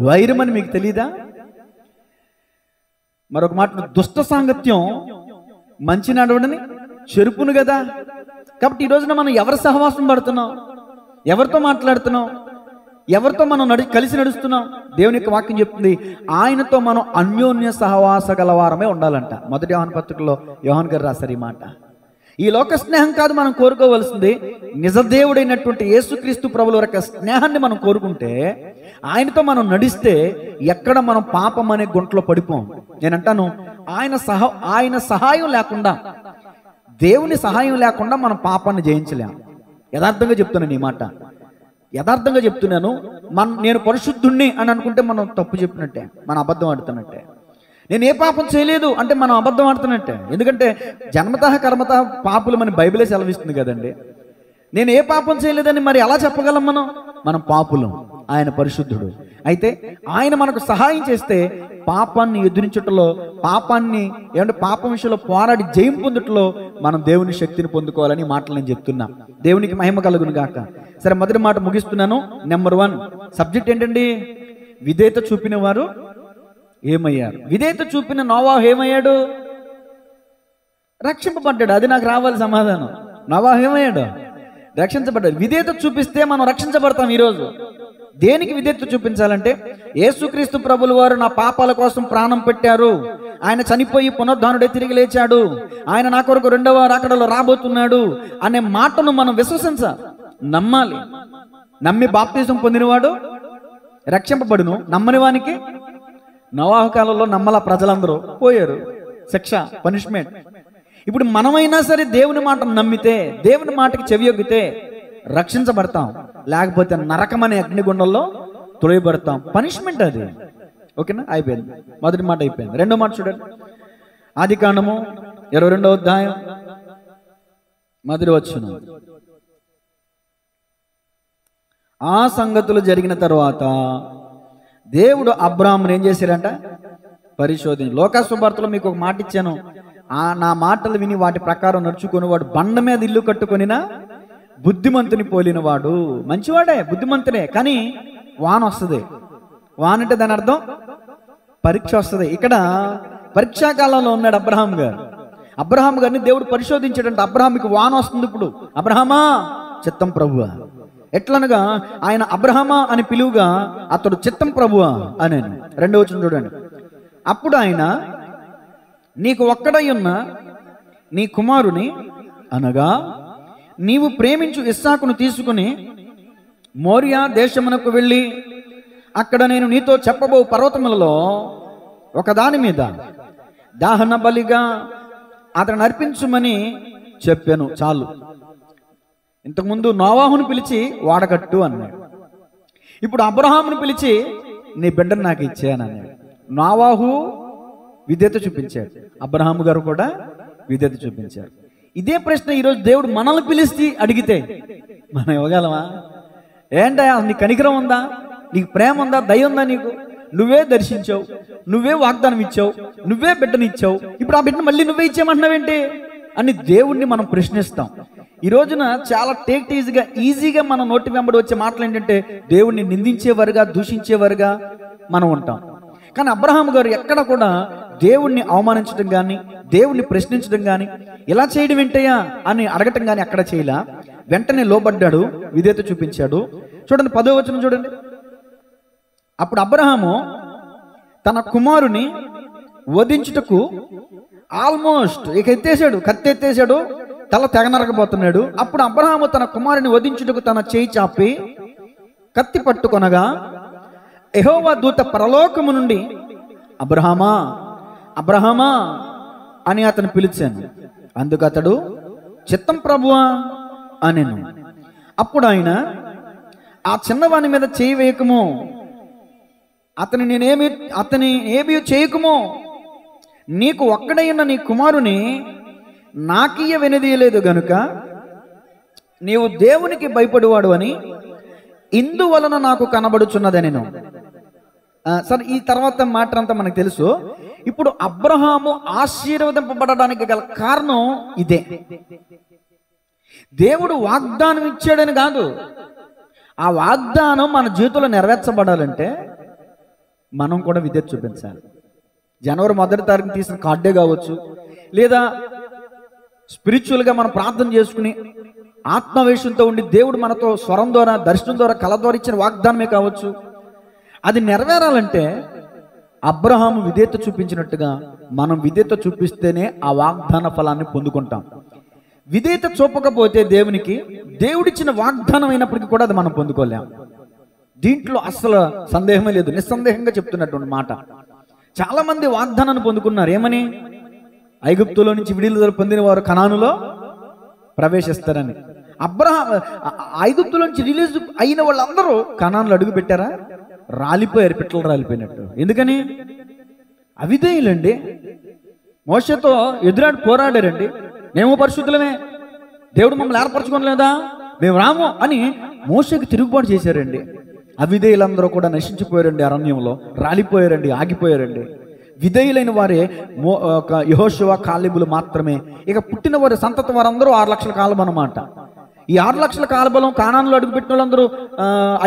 వైరమని మీకు తెలీదా? మరొక మాట, దుష్ట సాంగత్యం మంచి నడవడని చెరుపును కదా. కాబట్టి ఈ రోజున మనం ఎవరి సహవాసం పడుతున్నాం, ఎవరితో మాట్లాడుతున్నాం, ఎవరితో మనం కలిసి నడుస్తున్నాం? దేవుని యొక్క వాక్యం చెప్తుంది, ఆయనతో మనం అన్యోన్య సహవాస గలవారమే ఉండాలంట. మొదటి యోహాను పత్రికలో యోహాన్ గారు రాశారు ఈ మాట. ఈ లోక స్నేహం కాదు మనం కోరుకోవలసింది, నిజదేవుడైనటువంటి యేసుక్రీస్తు ప్రభుల యొక్క స్నేహాన్ని మనం కోరుకుంటే, ఆయనతో మనం నడిస్తే ఎక్కడ మనం పాపం అనే గుంటలో పడిపోం. నేనంటాను, ఆయన సహాయం లేకుండా, దేవుని సహాయం లేకుండా మనం పాపాన్ని జయించలేం. యథార్థంగా చెప్తున్నాను ఈ మాట, యథార్థంగా చెప్తున్నాను. నేను పరిశుద్ధుణ్ణి అని అనుకుంటే మనం తప్పు చెప్పినట్టే, మనం అబద్ధం ఆడుతున్నట్టే. నేను ఏ పాపం చేయలేదు అంటే మనం అబద్ధం ఆడుతున్నట్టే. ఎందుకంటే జన్మతః కర్మతః పాపులు మన బైబిలే సెలవిస్తుంది కదండి. నేను ఏ పాపం చేయలేదని మరి ఎలా చెప్పగలం? మనం పాపులం, ఆయన పరిశుద్ధుడు. అయితే ఆయన మనకు సహాయం చేస్తే పాపాన్ని ఎదురించటంలో, పాపం విషయంలో పోరాడి జయం పొందుటలో మనం దేవుని శక్తిని పొందుకోవాలని మాటలు నేను చెప్తున్నా. దేవునికి మహిమ కలుగును గాక. సరే, మొదటి మాట ముగిస్తున్నాను. నెంబర్ 1 సబ్జెక్ట్ ఏంటండి? విధేయత చూపిన వారు ఏమయ్యారు? విధేయత చూపిన నోవాహు ఏమయ్యాడు? రక్షింపబడ్డాడు. అది నాకు రావాలి సమాధానం. నోవాహు ఏమయ్యాడు? రక్షించబడ్డాడు. విధేయత చూపిస్తే మనం రక్షించబడతాం. ఈరోజు దేనికి విధేయత చూపించాలంటే, యేసుక్రీస్తు ప్రభుల వారు నా పాపాల కోసం ప్రాణం పెట్టారు, ఆయన చనిపోయి పునరుద్ధానుడే తిరిగి లేచాడు, ఆయన నా కొరకు 2వ రాకడలో రాబోతున్నాడు అనే మాటను మనం నమ్మాలి. నమ్మి బాప్తిజం పొందినవాడు రక్షింపబడును. నమ్మని వానికి నోవాహు కాలంలో నమ్మల ప్రజలందరూ పోయారు, శిక్ష, పనిష్మెంట్. ఇప్పుడు మనమైనా సరే దేవుని మాటను నమ్మితే, దేవుని మాటకి చెవియొగ్గితే రక్షించబడతాం. లేకపోతే నరకమనే అగ్నిగుండంలో తొలయబడతాం. పనిష్మెంట్ అది. ఓకేనా? అయిపోయింది. మొదటి మాట అయిపోయింది. రెండో మాట చూడండి. ఆదికాండము 22వ అధ్యాయం మొదటి వచనం. ఆ సంగతులు జరిగిన తర్వాత దేవుడు అబ్రాహామును ఏం చేశారంట? లోకాసువార్తలో మీకు ఒక మాట ఇచ్చాను. నా మాటలు విని వాటి ప్రకారం నడుచుకొని వాడు బండ మీద ఇల్లు కట్టుకొనినా బుద్ధిమంతుని పోలిన వాడు. మంచివాడే, బుద్ధిమంతుడే, కానీ వాన వస్తుంది. వాన అంటే దాని అర్థం పరీక్ష వస్తుంది. ఇక్కడ పరీక్షాకాలంలో ఉన్నాడు అబ్రహాం గారిని దేవుడు పరిశోధించాడంట. అబ్రహాంకి వాన వస్తుంది. ఇప్పుడు అబ్రహామా చిత్తం ప్రభువా. ఎట్లనగా ఆయన అబ్రహామా అని పిలువుగా అతడు చిత్తం ప్రభువా అని. రెండవ వచనం చూడండి. అప్పుడు ఆయన, నీకు ఒక్కడై ఉన్న నీ కుమారుని అనగా నీవు ప్రేమించు ఇస్సాకును తీసుకుని మోరియా దేశమునకు వెళ్ళి అక్కడ నేను నీతో చెప్పబో పర్వతములలో ఒకదాని మీద దహన బలిగా అతను అర్పించుమని చెప్పాను. చాలు. ఇంతకుముందు నోవాహును పిలిచి వాడకట్టు అన్నాడు. ఇప్పుడు అబ్రహామును పిలిచి నీ బిడ్డను నాకు ఇచ్చానన్నాడు. నోవాహు విధేయత చూపించాడు, అబ్రహాము గారు కూడా విధేయత చూపించారు. ఇదే ప్రశ్న ఈరోజు దేవుడు మనల్ని పిలిచి అడిగితే మనం ఇవ్వగలమా? ఏంటా, నీకు కనికరం ఉందా? నీకు ప్రేమ ఉందా? దయ ఉందా నీకు? నువ్వే దర్శించావు, నువ్వే వాగ్దానం ఇచ్చావు, నువ్వే బిడ్డను ఇచ్చావు, ఇప్పుడు ఆ బిడ్డను మళ్ళీ నువ్వే ఇచ్చేయమంటున్నావేంటి అని దేవుణ్ణి మనం ప్రశ్నిస్తాం. ఈ రోజున చాలా ఈజీగా మన నోటి వెంబడి వచ్చే మాటలు ఏంటంటే దేవుణ్ణి నిందించేవారుగా, దూషించేవారుగా మనం ఉంటాం. కానీ అబ్రహాము గారు ఎక్కడ కూడా దేవుణ్ణి అవమానించడం కానీ, దేవుణ్ణి ప్రశ్నించడం కానీ, ఇలా చేయడం ఏంటయ్యా అని అడగటం కానీ అక్కడ చేయలా. వెంటనే లోబడ్డాడు, విధేయత చూపించాడు. చూడండి 10వ వచనం చూడండి. అప్పుడు అబ్రహాము తన కుమారుని వధించుటకు ఆల్మోస్ట్ కత్తి ఎత్తేసాడు, తల తెగనరగబోతున్నాడు. అప్పుడు అబ్రహాము తన కుమారుని వధించుటకు తన చేయి చాపి కత్తి పట్టుకొనగా యెహోవా దూత పరలోకము నుండి అబ్రహామా అబ్రహామా అని అతను పిలిచాను. అందుకు అతడు చిత్తం ప్రభువా అనెను. అప్పుడు ఆయన, ఆ చిన్నవాని మీద చేయి వేయకము, అతని ఏమీ చేయకము, నీకు ఒక్కడైన నీ కుమారుని నాకియ్య వెనుదీయలేదు గనుక నీవు దేవునికి భయపడువాడు అని ఇందువలన నాకు కనబడుచున్నదనెను. సరే, ఈ తర్వాత మాట అంతా మనకు తెలుసు. ఇప్పుడు అబ్రహాము ఆశీర్వదింపబడడానికి గల కారణం ఇదే. దేవుడు వాగ్దానం ఇచ్చాడని కాదు, ఆ వాగ్దానం మన జీవితంలో నెరవేర్చబడాలంటే మనం కూడా విధేయత చూపించాలి. జనవరి 1వ తారీఖు తీసిన కార్డే కావచ్చు, లేదా స్పిరిచువల్గా మనం ప్రార్థన చేసుకుని ఆత్మవేశంతో ఉండి దేవుడు మనతో స్వరం ద్వారా, దర్శనం ద్వారా, కళ ద్వారా ఇచ్చిన వాగ్దానమే కావచ్చు. అది నెరవేరాలంటే అబ్రహాము విధేయత చూపించినట్టుగా మనం విధేయత చూపిస్తేనే ఆ వాగ్దాన ఫలాన్ని పొందుకుంటాం. విధేయత చూపకపోతే దేవునికి, దేవుడిచ్చిన వాగ్దానం అయినప్పటికీ కూడా అది మనం పొందుకోలేం. దీంట్లో అస్సలు సందేహమే లేదు. నిస్సందేహంగా చెప్తున్నటువంటి మాట. చాలా మంది వాగ్దానాన్ని పొందుకున్నారు. ఏమని? ఐగుప్తులో నుంచి విడుదల పొందిన వారు కనానులో ప్రవేశిస్తారని. ఐగుప్తులో నుంచి రిలీజ్ అయిన వాళ్ళందరూ కనానులో అడుగు పెట్టారా? రాలిపోయారు, పిట్టలు రాలిపోయినట్టు. ఎందుకని? అవిధేయులండి. మోషేతో ఎదురాడి పోరాడారండి. మేము పరిశుద్ధులమే, దేవుడు మమ్మల్ని ఏర్పరచుకోలేదా, మేము రాము అని మోషేకి తిరుగుబాటు చేశారండి. అవిధేయులందరూ కూడా నశించిపోయారండి, అరణ్యంలో రాలిపోయారండి, ఆగిపోయారండి. విధేయులైన వారే యెహోషువ కాలేబులు మాత్రమే. ఇక పుట్టిన వారి సంతతి వారందరూ 6 లక్షల కాలం అన్నమాట. ఈ 6 లక్షల కాలబలం కానాన్లో అడుగుపెట్టిన వాళ్ళందరూ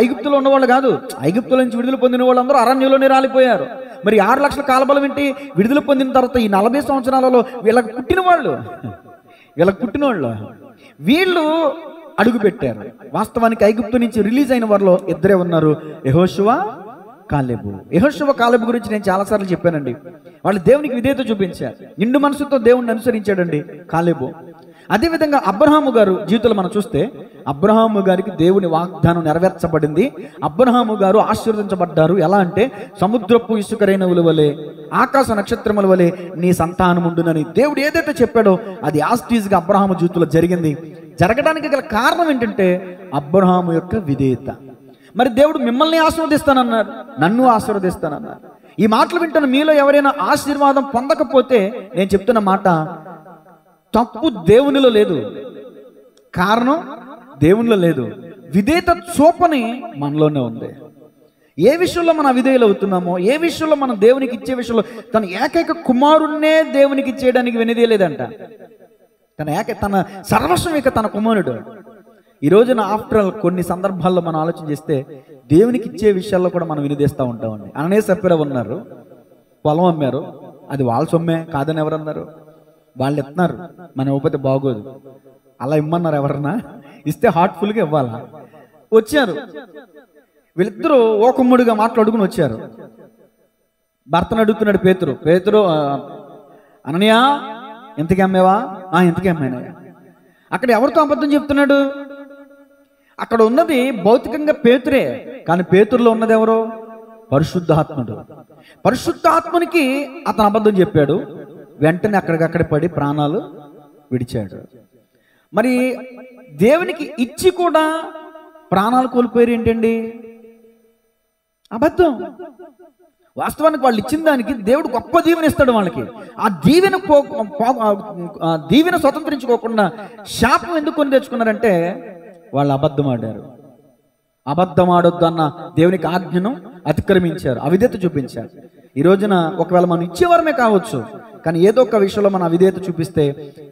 ఐగుప్తులో ఉన్నవాళ్ళు కాదు. ఐగుప్తుల నుంచి విడుదల పొందిన వాళ్ళందరూ అరణ్యంలోనే రాలిపోయారు. మరి 6 లక్షల కాలబలం ఏంటి? విడుదల పొందిన తర్వాత ఈ 40 సంవత్సరాలలో వీళ్ళకి పుట్టిన వాళ్ళు వీళ్ళు అడుగు పెట్టారు. వాస్తవానికి ఐగుప్తు నుంచి రిలీజ్ అయిన వారిలో ఇద్దరే ఉన్నారు, యెహోషువ, కాలేబు. యెహోషువ, కాలేబు గురించి నేను చాలాసార్లు చెప్పానండి. వాళ్ళు దేవునికి విధేయత చూపించారు, నిండు మనసుతో దేవుణ్ణి అనుసరించాడండి కాలేబు. అదేవిధంగా అబ్రహాము గారు జీవితంలో మనం చూస్తే, అబ్రహాము గారికి దేవుని వాగ్దానం నెరవేర్చబడింది. అబ్రహాము గారు ఆశీర్వదించబడ్డారు. ఎలా అంటే, సముద్రపు ఇసుక రేణువుల వలె, ఆకాశ నక్షత్రముల వలె నీ సంతానం ఉండునని దేవుడు ఏదైతే చెప్పాడో అది యాస్టీజ్గా అబ్రహాము జీవితంలో జరిగింది. జరగడానికి గల కారణం ఏంటంటే అబ్రహాము యొక్క విధేయత. మరి దేవుడు మిమ్మల్ని ఆశీర్వదిస్తానన్నారు, నన్ను ఆశీర్వదిస్తానన్నారు. ఈ మాటలు వింటున్న మీలో ఎవరైనా ఆశీర్వాదం పొందకపోతే నేను చెప్తున్న మాట, తప్పు దేవునిలో లేదు, కారణం దేవునిలో లేదు, విధేయత చూపని మనలోనే ఉంది. ఏ విషయంలో మనం అవిధేయులు అవుతున్నామో, ఏ విషయంలో మనం దేవునికి ఇచ్చే విషయంలో, తన ఏకైక కుమారుణ్ణే దేవునికి ఇచ్చేయడానికి వెనుదీయలేదంట. తన సర్వస్వం ఇక తన కుమారుడు. ఈ రోజున ఆఫ్టర్ ఆల్ కొన్ని సందర్భాల్లో మనం ఆలోచన చేస్తే దేవునికి ఇచ్చే విషయాల్లో కూడా మనం వినిదేస్తూ ఉంటామండి. అననే సప్పిర ఉన్నారు, పొలం అమ్మారు, అది వాళ్ళ సొమ్మే కాదని ఎవరన్నారు? వాళ్ళు ఇస్తున్నారు, మనం ఇవ్వకపోతే బాగోదు, అలా ఇమ్మన్నారు. ఎవరన్నా ఇస్తే హార్ట్ఫుల్గా ఇవ్వాలా? వచ్చారు వీళ్ళిద్దరూ ఓకమ్ముడిగా మాట్లాడుకుని వచ్చారు. భర్తను అడుగుతున్నాడు పేతురు, అననీయ ఎంతకి అమ్మేవా? ఎంతకి అమ్మాయినా. అక్కడ ఎవరితో అబద్ధం చెప్తున్నాడు? అక్కడ ఉన్నది భౌతికంగా పేతురే, కానీ పేతురులో ఉన్నది ఎవరు? పరిశుద్ధాత్ముడు. పరిశుద్ధాత్మునికి అతను అబద్ధం చెప్పాడు. వెంటనే అక్కడికక్కడ పడి ప్రాణాలు విడిచాడు. మరి దేవునికి ఇచ్చి కూడా ప్రాణాలు కోల్పోయారు ఏంటండి? అబద్ధం. వాస్తవానికి వాళ్ళు ఇచ్చిన దానికి దేవుడు గొప్ప దీవెన ఇస్తాడు వాళ్ళకి. ఆ దీవెన స్వతంత్రించుకోకుండా శాపం ఎందుకు కొని తెచ్చుకున్నారంటే వాళ్ళు అబద్ధం ఆడారు. అబద్ధం ఆడొద్దు అన్న దేవునికి ఆజ్ఞను అతిక్రమించారు, అవిధేయత చూపించారు. ఈ రోజున ఒకవేళ మనం ఇచ్చేవారమే కావచ్చు, కానీ ఏదో ఒక విషయంలో మనం అవిధేయత చూపిస్తే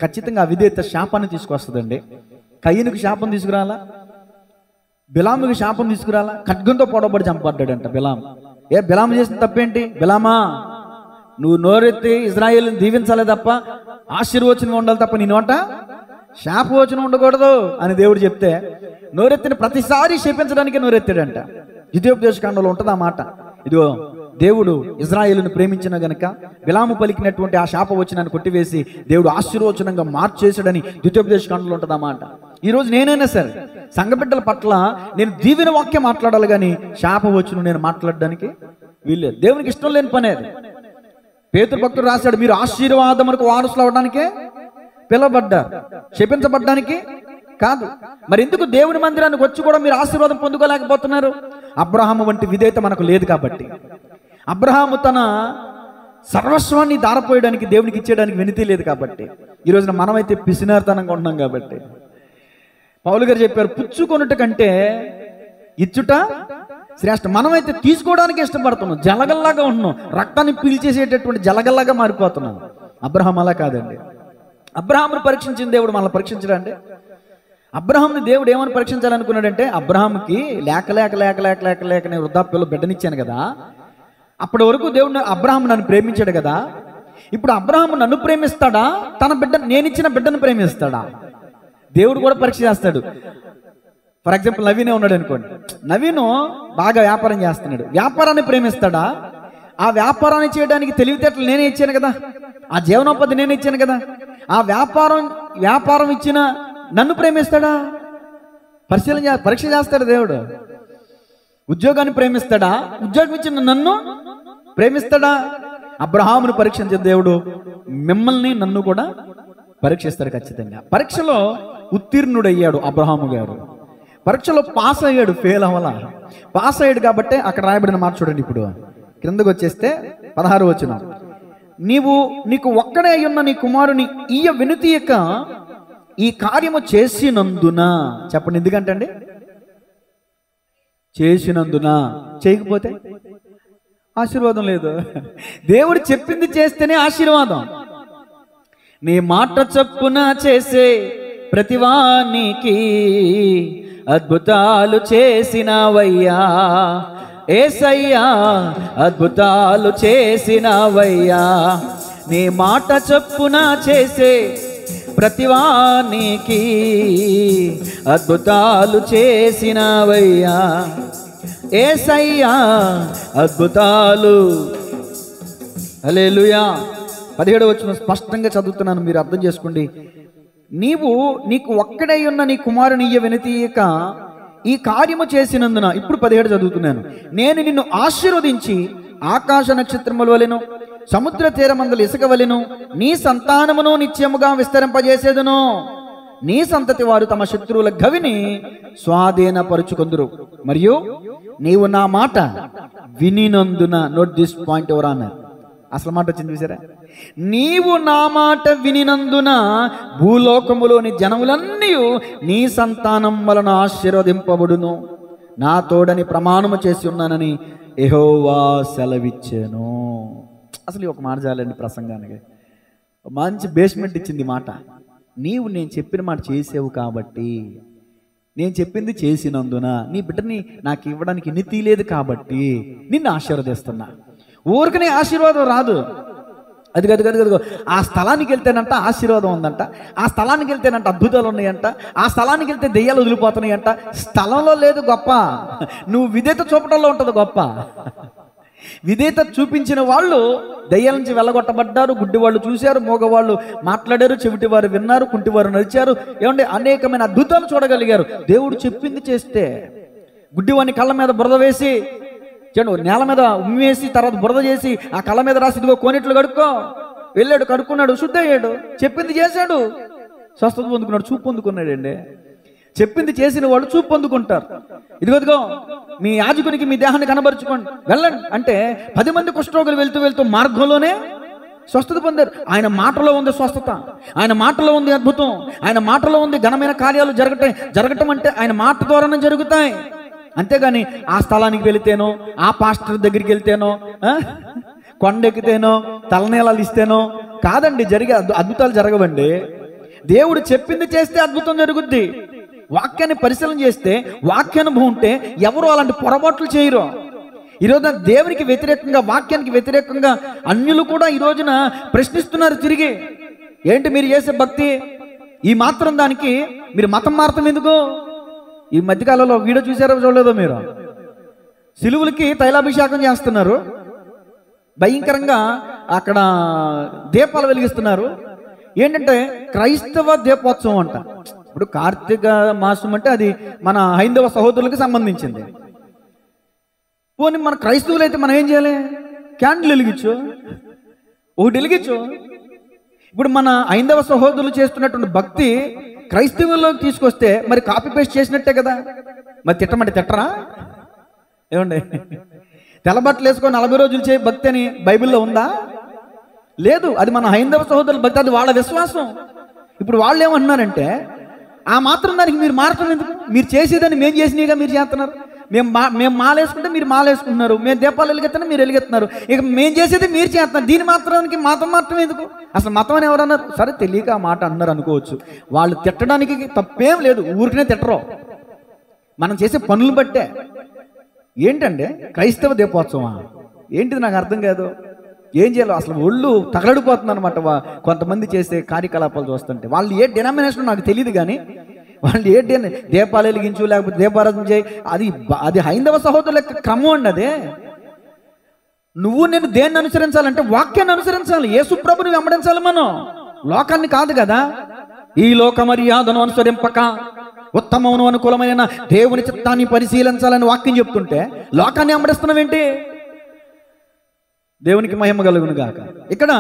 ఖచ్చితంగా అవిధేయత శాపాన్ని తీసుకొస్తుందండి. కయ్యనుకి శాపం తీసుకురాలా, బిలాముకి శాపం తీసుకురాలా? ఖడ్గంతో పొడవబడి చంపబడ్డాడంట బిలాము. బిలాము చేసిన తప్పేంటి? బిలామా, నువ్వు నోరెత్తి ఇజ్రాయేలుని దీవించాలి తప్ప, ఆశీర్వచనం ఉండాలి తప్ప, నీ నోట శాపవచనం ఉండకూడదు అని దేవుడు చెప్తే నోరెత్తిన ప్రతిసారి శపించడానికి నోరెత్తాడంట. ద్వితీయోపదేశకాండంలో ఉంటుంది ఆ మాట. ఇదిగో దేవుడు ఇజ్రాయేలును ప్రేమించిన గనక బిలాము పలికినటువంటి ఆ శాపవచనాన్ని కొట్టివేసి దేవుడు ఆశీర్వచనంగా మార్చేసాడని ద్వితీయోపదేశకాండంలో ఉంటుంది ఆ మాట. ఈరోజు నేనైనా సరే సంఘబిడ్డల పట్ల నేను దీవెన వాక్యం మాట్లాడాలి, కానీ శాపవచనం నేను మాట్లాడడానికి వీల్లేదు. దేవునికి ఇష్టం లేని పని అది. పేతురు భక్తుడు రాశాడు, మీరు ఆశీర్వాదమునకు వారసులు అవడానికే పిలవబడ్డారు, శపించబడ్డానికి కాదు. మరి ఎందుకు దేవుని మందిరానికి వచ్చి కూడా మీరు ఆశీర్వాదం పొందుకోలేకపోతున్నారు? అబ్రహాము వంటి విధేయత మనకు లేదు కాబట్టి. అబ్రహాము తన సర్వస్వాన్ని దారపోయడానికి దేవునికి ఇచ్చేయడానికి వెనితీ లేదు కాబట్టి. ఈ రోజున మనమైతే పిసినార్తనంగా ఉంటున్నాం కాబట్టి. పౌలు గారు చెప్పారు, పుచ్చుకొనుట కంటే ఇచ్చుట శ్రేష్ఠ. మనమైతే తీసుకోవడానికి ఇష్టపడుతున్నాం, జలగల్లాగా ఉంటున్నాం, రక్తాన్ని పీల్చేసేటటువంటి జలగల్లాగా మారిపోతున్నాం. అబ్రహాం అలా కాదండి. అబ్రహామును పరీక్షించిన దేవుడు మనల్ని పరీక్షించడండి. అబ్రహాంని దేవుడు ఏమని పరీక్షించాలనుకున్నాడంటే, అబ్రహాంకి లేక లేక లేక లేక లేక లేక నేను వృద్ధాప్యంలో బిడ్డనిచ్చాను కదా, అప్పటి వరకు దేవుడు అబ్రహాం నన్ను ప్రేమించాడు కదా, ఇప్పుడు అబ్రహాం నన్ను ప్రేమిస్తాడా, తన బిడ్డ నేనిచ్చిన బిడ్డను ప్రేమిస్తాడా? దేవుడు కూడా పరీక్ష చేస్తాడు. ఫర్ ఎగ్జాంపుల్ నవీనే ఉన్నాడు అనుకోండి, నవీను బాగా వ్యాపారం చేస్తున్నాడు, వ్యాపారాన్ని ప్రేమిస్తాడా? ఆ వ్యాపారాన్ని చేయడానికి తెలివితేటలు నేనే ఇచ్చాను కదా, ఆ జీవనోపాధి నేనే ఇచ్చాను కదా, ఆ వ్యాపారం ఇచ్చిన నన్ను ప్రేమిస్తాడా? పరీక్ష చేస్తాడు దేవుడు. ఉద్యోగాన్ని ప్రేమిస్తాడా? ఉద్యోగం ఇచ్చిన నన్ను ప్రేమిస్తాడా? అబ్రహామును పరీక్షించిన దేవుడు మిమ్మల్ని నన్ను కూడా పరీక్షిస్తాడు ఖచ్చితంగా. పరీక్షలో ఉత్తీర్ణుడయ్యాడు అబ్రహాము గారు, పరీక్షలో పాస్ అయ్యాడు, ఫెయిల్ అవ్వాలా. పాస్ అయ్యాడు కాబట్టి అక్కడ రాయబడిన మాట చూడండి. ఇప్పుడు క్రిందకు వచ్చేస్తే 16వ వచనం, నీకు ఒక్కడే అయ్యున్న నీ కుమారుని ఈయ వినుతీయక ఈ కార్యము చేసినందున. చెప్పండి ఎందుకంటే అండి, చేసినందున. చేయకపోతే ఆశీర్వాదం లేదు. దేవుడు చెప్పింది చేస్తేనే ఆశీర్వాదం. నీ మాట చొప్పున చేసే ప్రతివానికి అద్భుతాలు చేసినవయ్యా యేసయ్యా, అద్భుతాలు చేసినవయ్యా. నీ మాట చొప్పున చేసే ప్రతివానికి అద్భుతాలు చేసినవయ్యా యేసయ్యా, అద్భుతాలు. హల్లెలూయా. 17వ వచనం స్పష్టంగా చదువుతున్నాను, మీరు అర్థం చేసుకోండి. నీకు ఒక్కడై ఉన్న నీ కుమారుని వెనుతీయక ఈ కార్యము చేసినందున, ఇప్పుడు 17 చదువుతున్నాను, నేను నిన్ను ఆశీర్వదించి ఆకాశ నక్షత్రముల వలెను సముద్ర తీరమందల ఇసుక వలెను నీ సంతానమును నిత్యముగా విస్తరింపజేసేదను. నీ సంతతి వారు తమ శత్రువుల గవిని స్వాధీనపరుచుకొందురు. మరియు నీవు నా మాట వినినందున, నోట్ దిస్ పాయింట్ ఎవరా అన్నారు. అసలు మాట వచ్చింది చూసారా? నీవు నా మాట వినినందున భూలోకములోని జనములన్నీ నీ సంతానం వలన ఆశీర్వదింపబడును. నా తోడని ప్రమాణము చేసి ఉన్నానని యెహోవా సెలవిచ్చాను. అసలు ఒక మాట చాలండి ప్రసంగానికి. మంచి బేస్మెంట్ ఇచ్చింది మాట. నీవు నేను చెప్పిన మాట చేసావు కాబట్టి, నేను చెప్పింది చేసినందున, నీ బిడ్డని నాకు ఇవ్వడానికి నితి లేదు కాబట్టి నిన్ను ఆశీర్వదిస్తున్నా. ఊరికనే ఆశీర్వాదం రాదు. అదిగో ఆ స్థలానికి వెళ్తేనంట ఆశీర్వాదం ఉందంట, ఆ స్థలానికి వెళ్తేనంట అద్భుతాలు ఉన్నాయంట, ఆ స్థలానికి వెళ్తే దెయ్యాలు వదిలిపోతున్నాయంట. స్థలంలో లేదు గొప్ప, నువ్వు విధేయత చూపడంలో ఉంటుంది గొప్ప. విధేయత చూపించిన వాళ్ళు దెయ్యాల నుంచి వెళ్ళగొట్టబడ్డారు. గుడ్డి వాళ్ళు చూశారు, మోగవాళ్ళు మాట్లాడారు, చెవిటి వారు విన్నారు, కుంటివారు నడిచారు. ఏమంటే అనేకమైన అద్భుతాలు చూడగలిగారు. దేవుడు చెప్పింది చేస్తే. గుడ్డివాడిని కళ్ళ మీద బురద వేసి, నేల మీద ఉమ్మేసి తర్వాత బురద చేసి ఆ కళ్ళ మీద రాసి ఇదిగో కోనేట్లు కడుక్కో, వెళ్ళాడు, కడుక్కున్నాడు, శుద్ధి అయ్యాడు. చెప్పింది చేశాడు, స్వస్థత పొందుకున్నాడు, చూపు పొందుకున్నాడండి. చెప్పింది చేసిన వాళ్ళు చూపు పొందుకుంటారు. ఇదిగో మీ యాజకునికి మీ దేహాన్ని కనబరుచుకోండి, వెళ్ళండి అంటే 10 మంది కుష్ఠరోగులు వెళ్తూ మార్గంలోనే స్వస్థత పొందారు. ఆయన మాటలో ఉంది స్వస్థత, ఆయన మాటలో ఉంది అద్భుతం, ఆయన మాటలో ఉంది ఘనమైన కార్యాలు జరగటం అంటే ఆయన మాట ద్వారానే జరుగుతాయి. అంతేగాని ఆ స్థలానికి వెళితేనో, ఆ పాస్టర్ దగ్గరికి వెళ్తేనో, కొండెక్కితేనో, తలనీలాలు ఇస్తేనో కాదండి జరిగే అద్భుతాలు జరగవండి. దేవుడు చెప్పింది చేస్తే అద్భుతం జరుగుద్ది. వాక్యాన్ని పరిశీలన చేస్తే, వాక్యానుభవం ఉంటే ఎవరు అలాంటి పొరపాట్లు చేయరు. ఈరోజున దేవునికి వ్యతిరేకంగా, వాక్యానికి వ్యతిరేకంగా అన్యులు కూడా ఈ రోజున ప్రశ్నిస్తున్నారు తిరిగి. ఏంటి మీరు చేసే భక్తి? ఈ మాత్రం దానికి మీరు మతం మారతం ఎందుకు? ఈ మధ్యకాలంలో వీడియో చూసారో చూడలేదో మీరు, సిలువులకి తైలాభిషేకం చేస్తున్నారు, భయంకరంగా అక్కడ దీపాలు వెలిగిస్తున్నారు. ఏంటంటే క్రైస్తవ దీపోత్సవం అంట. ఇప్పుడు కార్తీక మాసం అంటే అది మన హైందవ సహోదరులకు సంబంధించింది. పోనీ మన క్రైస్తవులు అయితే మనం ఏం చేయాలి? క్యాండిల్ వెలిగించు, ఒకటి వెలిగించు. ఇప్పుడు మన హైందవ సహోదరులు చేస్తున్నటువంటి భక్తి క్రైస్తవుల్లోకి తీసుకొస్తే మరి కాపీ పేస్ట్ చేసినట్టే కదా. మరి తిట్టమంటే తిట్టరా? ఏమండి, తెల్లబట్టలు వేసుకొని 40 రోజులు చేయ భక్తి అని బైబిల్లో ఉందా? లేదు. అది మన హైందవ సహోదరుల భక్తి, అది వాళ్ళ విశ్వాసం. ఇప్పుడు వాళ్ళు ఏమంటున్నారంటే, ఆ మాత్రం దానికి మీరు మారటం ఎందుకు? మీరు చేసేదాన్ని మేము చేసినగా మీరు చేస్తున్నారు. మేము మాలేసుకుంటే మీరు మాలేసుకుంటున్నారు, మేము దీపాలు వెలిగెత్తున్నా మీరు వెలిగెత్తున్నారు. ఇక మేము చేసేది మీరు చేస్తున్నారు. దీని మాత్రానికి మతం మాత్రం ఎందుకు? అసలు మతం అని ఎవరన్నారు? సరే తెలియక ఆ మాట అన్నారు అనుకోవచ్చు. వాళ్ళు తిట్టడానికి తప్పేం లేదు, ఊరికనే తిట్టరు. మనం చేసే పనులు బట్టే. ఏంటంటే క్రైస్తవ దీపోత్సవం ఏంటిది నాకు అర్థం కాదు. ఏం చేయాలో అసలు ఒళ్ళు తగలడిపోతుంది అనమాట కొంతమంది చేసే కార్యకలాపాలు చూస్తుంటే. వాళ్ళు ఏ డినామినేషన్ నాకు తెలియదు, కానీ వాళ్ళు ఏ దీపాలు వెలిగించు లేకపోతే దీపారాధన చేయి, అది హైందవ సహోదరుల యొక్క క్రమం అండి. అదే నువ్వు నేను దేన్ని అనుసరించాలంటే వాక్యాన్ని అనుసరించాలి, యేసుప్రభుని వెంబడించాలి మనం, లోకాన్ని కాదు కదా. ఈ లోక మర్యాదను అనుసరింపక ఉత్తమమును అనుకూలమైన దేవుని చిత్తాన్ని పరిశీలించాలని వాక్యం చెప్తుంటే లోకాన్ని వెంబడిస్తున్నావేంటి? దేవునికి మహిమ కలుగును గాక. ఇక్కడ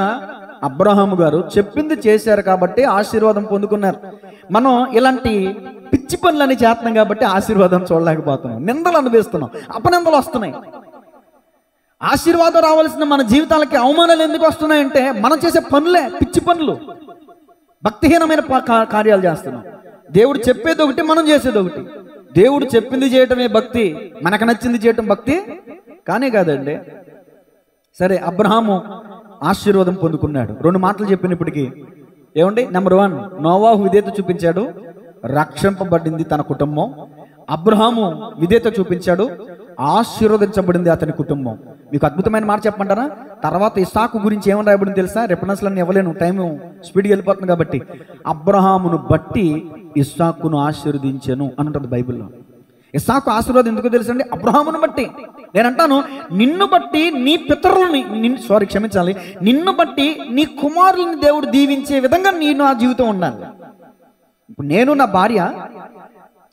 అబ్రహాము గారు చెప్పింది చేశారు కాబట్టి ఆశీర్వాదం పొందుకున్నారు. మనం ఇలాంటి పిచ్చి పనులని చేస్తున్నాం కాబట్టి ఆశీర్వాదం చూడలేకపోతున్నాం, నిందలు అనుభవిస్తున్నాం, అపనిందలు వస్తున్నాయి. ఆశీర్వాదం రావాల్సిన మన జీవితాలకి అవమానాలు ఎందుకు వస్తున్నాయంటే మనం చేసే పనులే పిచ్చి పనులు, భక్తిహీనమైన కార్యాలు చేస్తున్నాం. దేవుడు చెప్పేది ఒకటి, మనం చేసేది ఒకటి. దేవుడు చెప్పింది చేయటమే భక్తి, మనకు నచ్చింది చేయటం భక్తి కానే కాదండి. సరే, అబ్రహాము ఆశీర్వాదం పొందుకున్నాడు. 2 మాటలు చెప్పినప్పటికీ ఏమండి, నెంబర్ 1 నోవాహు విధేయత చూపించాడు, రక్షింపబడింది తన కుటుంబం. అబ్రహాము విధేయత చూపించాడు, ఆశీర్వదించబడింది అతని కుటుంబం. మీకు అద్భుతమైన మాట చెప్పమంటారా? తర్వాత ఇస్సాకు గురించి ఏమని రాయబడింది తెలుసా? రెఫరెన్స్లన్నీ ఇవ్వలేను, టైం స్పీడ్గా వెళ్ళిపోతుంది కాబట్టి. అబ్రహామును బట్టి ఇస్సాకును ఆశీర్వదించెను అని ఉంటుంది బైబిల్లో. ఇస్సాకు ఆశీర్వాదం ఎందుకు తెలుసు అండి? అబ్రహామును బట్టి. నేనంటాను, నిన్ను బట్టి నీ పితరులని, నిన్ను బట్టి నీ కుమారులని దేవుడు దీవించే విధంగా నా జీవితం ఉండాలి. ఇప్పుడు నేను నా భార్య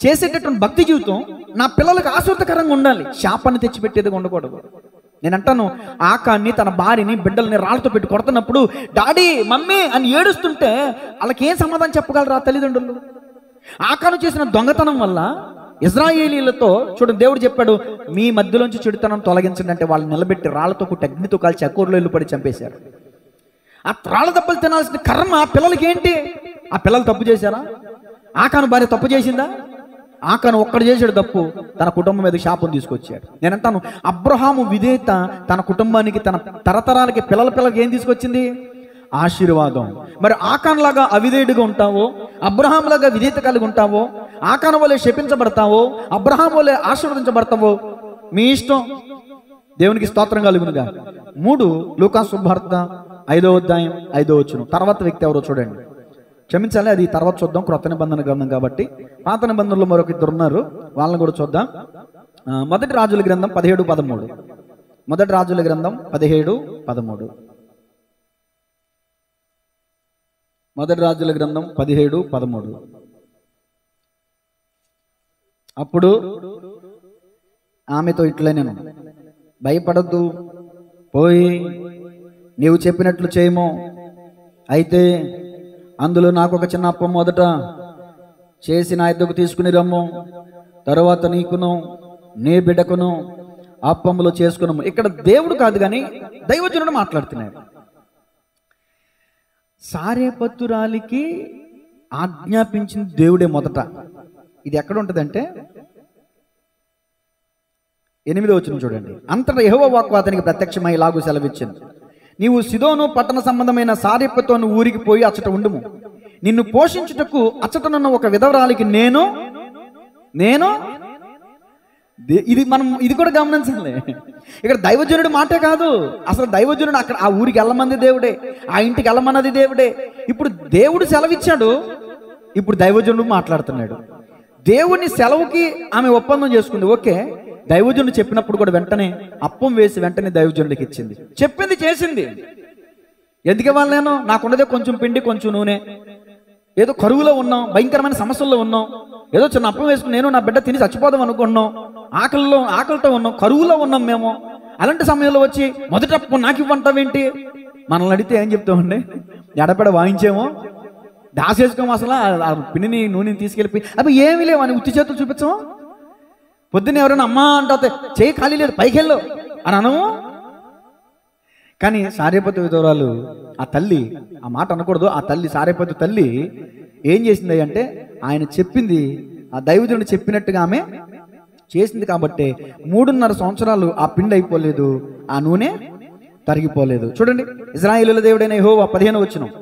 చేసేటటువంటి భక్తి జీవితం నా పిల్లలకు ఆశీర్వదకరంగా ఉండాలి, శాపాన్ని తెచ్చిపెట్టేదిగా ఉండకూడదు. నేనంటాను, ఆకాన్ని తన భార్యని బిడ్డల్ని రాళ్ళతో పెట్టి కొడుతున్నప్పుడు డాడీ మమ్మీ అని ఏడుస్తుంటే వాళ్ళకి ఏం సమాధానం చెప్పగలరా తల్లిదండ్రులు? ఆకాను చేసిన దొంగతనం వల్ల ఇజ్రాయేలీలతో చూడండి, దేవుడు చెప్పాడు, మీ మధ్యలోంచి చెడుతనం తొలగించండి అంటే వాళ్ళు నిలబెట్టి రాళ్లతో కొట్టి అగ్నితో కాల్చి అక్కూరులో వెళ్ళిపడి చంపేశారు. ఆ రాళ్ళ దెబ్బలు తినాల్సిన కర్మ ఆ పిల్లలకి ఏంటి? ఆ పిల్లలు తప్పు చేశారా? ఆకాను భార్య తప్పు చేసిందా? ఆకాను ఒక్కడు చేసాడు తప్పు, తన కుటుంబం మీద శాపం తీసుకొచ్చాడు. నేనంటాను, అబ్రహాము విధేయత తన కుటుంబానికి, తన తరతరాలకి, పిల్లలకి ఏం తీసుకొచ్చింది? ఆశీర్వాదం. మరి ఆకాను లాగా అవిధేయుడిగా ఉంటావో, అబ్రహాం లాగా విధేయత కలిగి ఉంటావో, ఆకాను వలె శపించబడతావో, అబ్రహాం వలె ఆశీర్వదించబడతావో మీ ఇష్టం. దేవునికి స్తోత్రం కలుగునుగా. 3 లూకా సువార్త 5వ అధ్యాయం 5వ వచనం. తర్వాత వ్యక్తి ఎవరో చూడండి, క్షమించాలి, అది తర్వాత చూద్దాం, క్రొత్త నిబంధన గ్రంథం కాబట్టి. పాత నిబంధనలో మరొక 2 ఉన్నారు, వాళ్ళని కూడా చూద్దాం. మొదటి రాజుల గ్రంథం 17:13. మొదటి రాజుల గ్రంథం 17:13. మొదటి రాజుల గ్రంథం 17:13. అప్పుడు ఆమెతో ఇట్లా, నేను భయపడద్దు, పోయి నీవు చెప్పినట్లు చేయము, అయితే అందులో నాకు ఒక చిన్న అప్పం మొదట చేసి నా ఇద్దరికి తీసుకుని రమ్ము, తరువాత నీకును నీ బిడ్డకును అప్పములో చేసుకున్నాము. ఇక్కడ దేవుడు కాదు కానీ దైవజనుడు మాట్లాడుతున్నాడు. సారేపత్తురాలికి ఆజ్ఞాపించింది దేవుడే మొదట. ఇది ఎక్కడ ఉంటుందంటే 8వ వచనం చూడండి. అంతటా యెహోవా వాక్కు అతనికి ప్రత్యక్షమై ఇలాగు సెలవిచ్చింది, నీవు సిదోను పట్టణ సంబంధమైన సారెపతోను ఊరికి పోయి అచ్చట ఉండుము, నిన్ను పోషించుటకు అచ్చటనున్న ఒక విధవరాలికి నేను ఇది కూడా గమనించాలి. ఇక్కడ దైవజనుడి మాటే కాదు, అసలు దైవజనుడు అక్కడ ఆ ఊరికి వెళ్ళమంది దేవుడే, ఆ ఇంటికి వెళ్ళమన్నది దేవుడే. ఇప్పుడు దేవుడు సెలవిచ్చాడు, ఇప్పుడు దైవజనుడు మాట్లాడుతున్నాడు. దేవుని సెలవుకి ఆమె ఒప్పందం చేసుకుంది, ఓకే. దైవజనుడు చెప్పినప్పుడు కూడా వెంటనే అప్పం వేసి వెంటనే దైవజనుడికి ఇచ్చింది, చెప్పింది చేసింది. ఎందుకు ఇవ్వాలి? నేను నాకున్నదే కొంచెం పిండి కొంచెం నూనె, ఏదో కరువులో ఉన్నాం, భయంకరమైన సమస్యల్లో ఉన్నాం, ఏదో చిన్న అప్పం వేసుకుని నేను నా బిడ్డ తిని చచ్చిపోదాం అనుకున్నాం, ఆకలితో ఉన్నాం, కరువులో ఉన్నాం మేము. అలాంటి సమయంలో వచ్చి మొదట అప్పు నాకు ఇవ్వంటావేంటి? మనల్ని అడిగితే ఏం చెప్తామండి? ఎడపెడ వాయించేమో, దాసేసుకోము, అసలు ఆ పిండిని నూనెని తీసుకెళ్ళిపోయి అవి ఏమీ లేవు అని ఉత్తి చేతులు చూపించము. పొద్దున్న ఎవరైనా అమ్మా అంటే చేయి ఖాళీ లేదు పైకి వెళ్ళు అని అనము. కానీ సారేపతి విధవరాలు ఆ తల్లి ఆ మాట అనకూడదు. ఆ తల్లి సారేపతి తల్లి ఏం చేసింది అంటే, ఆయన చెప్పింది, ఆ దైవజనుడు చెప్పినట్టుగా ఆమె చేసింది. కాబట్టి 3.5 సంవత్సరాలు ఆ పిండి అయిపోలేదు, ఆ నూనె తరిగిపోలేదు. చూడండి, ఇశ్రాయేలుల దేవుడైన యెహోవా 15వ వచనం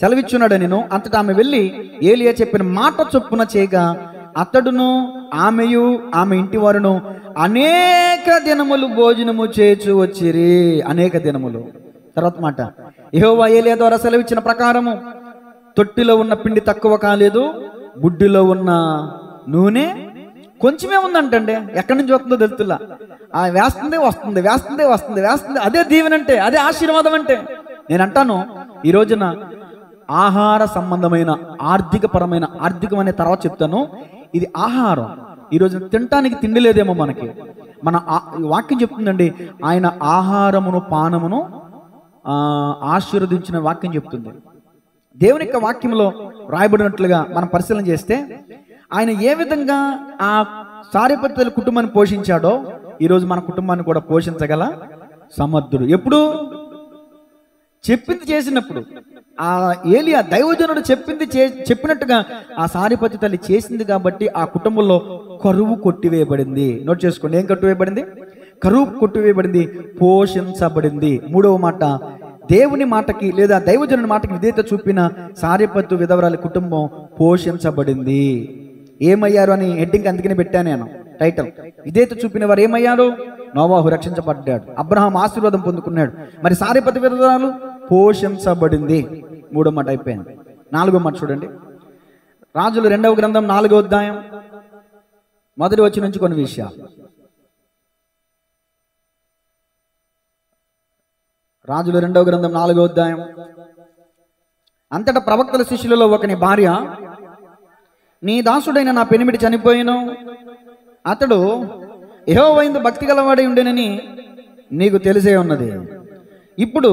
సెలవిచ్చున్నాడు నేను. అంతటా ఆమె వెళ్ళి ఏలియా చెప్పిన మాట చొప్పున చేయగా అతడును ఆమెయు ఆమె ఇంటి వారును అనేక దినములు భోజనము చేచు వచ్చిరి. అనేక దినములు. తర్వాత మాట, యెహోవా ఏలియా ద్వారా సెలవిచ్చిన ప్రకారము తొట్టిలో ఉన్న పిండి తక్కువ కాలేదు, బుడ్డిలో ఉన్న నూనె కొంచెమే ఉందంటండి. ఎక్కడి నుంచి వస్తుందో తెలుతులా, ఆ వేస్తుంది వస్తుంది, వేస్తుంది వస్తుంది, వేస్తుంది. అదే దీవెనంటే, అదే ఆశీర్వాదం అంటే. నేను అంటాను, ఈ రోజున ఆహార సంబంధమైన ఆర్థికపరమైన, ఆర్థికం అనే తర్వాత చెప్తాను, ఇది ఆహారం. ఈ రోజున తినటానికి తిండి లేదేమో మనకి. మన వాక్యం చెప్తుందండి, ఆయన ఆహారమును పానమును ఆశీర్వదించిన వాక్యం చెప్తుంది. దేవుని యొక్క వాక్యంలో రాయబడినట్లుగా మనం పరిశీలన చేస్తే, ఆయన ఏ విధంగా ఆ సారెపతుల కుటుంబాన్ని పోషించాడో ఈరోజు మన కుటుంబాన్ని కూడా పోషించగల సమర్థుడు. ఎప్పుడు? చెప్పింది చేసినప్పుడు ఆ ఏలియా దైవజనుడు చెప్పినట్టుగా ఆ సారిపతి తల్లి చేసింది కాబట్టి ఆ కుటుంబంలో కరువు కొట్టివేయబడింది. నోట్ చేసుకోండి, ఏం కొట్టివేయబడింది? కరువు కొట్టివేయబడింది, పోషించబడింది. మూడవ మాట, దేవుని మాటకి లేదా దైవజనుని మాటకి విధేయత చూపిన సారిపత్తు విధవరాలి కుటుంబం పోషించబడింది. ఏమయ్యారు అని హెడ్డింగ్ అందుకని పెట్టాను నేను టైటిల్. విధేయత చూపిన వారు ఏమయ్యారు? నోవాహు రక్షించబడ్డాడు, అబ్రహాం ఆశీర్వాదం పొందుకున్నాడు. మరి సారిపత్తు విధవరాలు పోషించబడింది. మూడో మాట అయిపోయింది. నాలుగో మాట చూడండి, రాజులు 2వ గ్రంథం 4వ అధ్యాయం మొదటి వచనం నుంచి కొన్ని విషయాలు. రాజులు 2వ గ్రంథం 4వ అధ్యాయం. అంతటా ప్రవక్తల శిష్యులలో ఒకని భార్య, నీ దాసుడైన నా పెనిమిటి చనిపోయిను, అతడు యెహోవా యందు భక్తి గలవాడై ఉండేనని నీకు తెలిసే ఉన్నది. ఇప్పుడు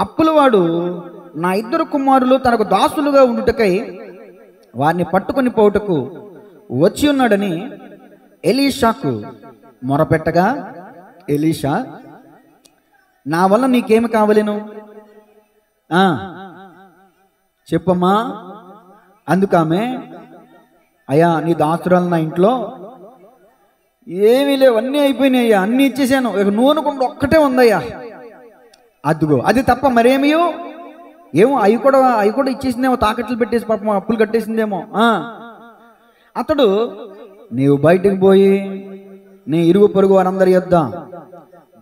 అప్పులవాడు నా 2 కుమారులు తనకు దాసులుగా ఉండుటకై వారిని పట్టుకొని పోవుటకు వచ్చి ఉన్నాడని ఎలీషాకు మొరపెట్టగా, ఎలీషా, నా వల్ల నీకేమి కావలేను? చెప్పమ్మా. అందుకామె, అయ్యా నీ దాసురాలు నా ఇంట్లో ఏమీ లేవు, అన్నీ అయిపోయినాయి అయ్యా, అన్నీ ఇచ్చేసాను, ఇక నూనె కుండ ఒక్కటే ఉందయ్యా, అదిగో అది తప్ప మరేమియో. ఏమో అవి కూడా ఇచ్చేసిందేమో, తాకట్లు పెట్టేసి పాపం అప్పులు కట్టేసిందేమో. అతడు, నీవు బయటికి పోయి నీ ఇరుగు పొరుగు వారందరి యొద్ద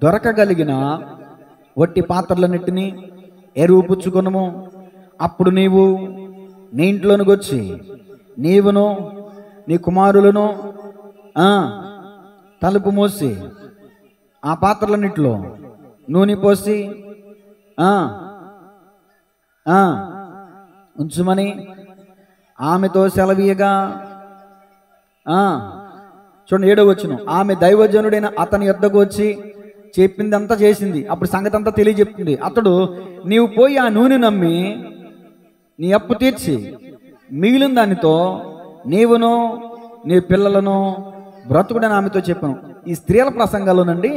దొరకగలిగిన వట్టి పాత్రలన్నిటినీ ఎరువు పుచ్చుకొనుము. అప్పుడు నీవు నీ ఇంట్లోనికి వచ్చి నీవును నీ కుమారులను తలుపు మూసి ఆ పాత్రలన్నిటిలో నూనె పోసి ఉంచుమని ఆమెతో సెలవీయగా. చూడండి 7వ వచనం, ఆమె దైవజనుడైన అతని యొద్దకు వచ్చి చెప్పిందంతా చేసింది. అప్పుడు సంగతి అంతా తెలియజెప్తుంది. అతడు, నీవు పోయి ఆ నూనె నమ్మి నీ అప్పు తీర్చి మిగిలిన దానితో నీవును నీ పిల్లలను బ్రతుకుడని ఆమెతో చెప్పాను. ఈ స్త్రీల ప్రసంగాల్లోనండి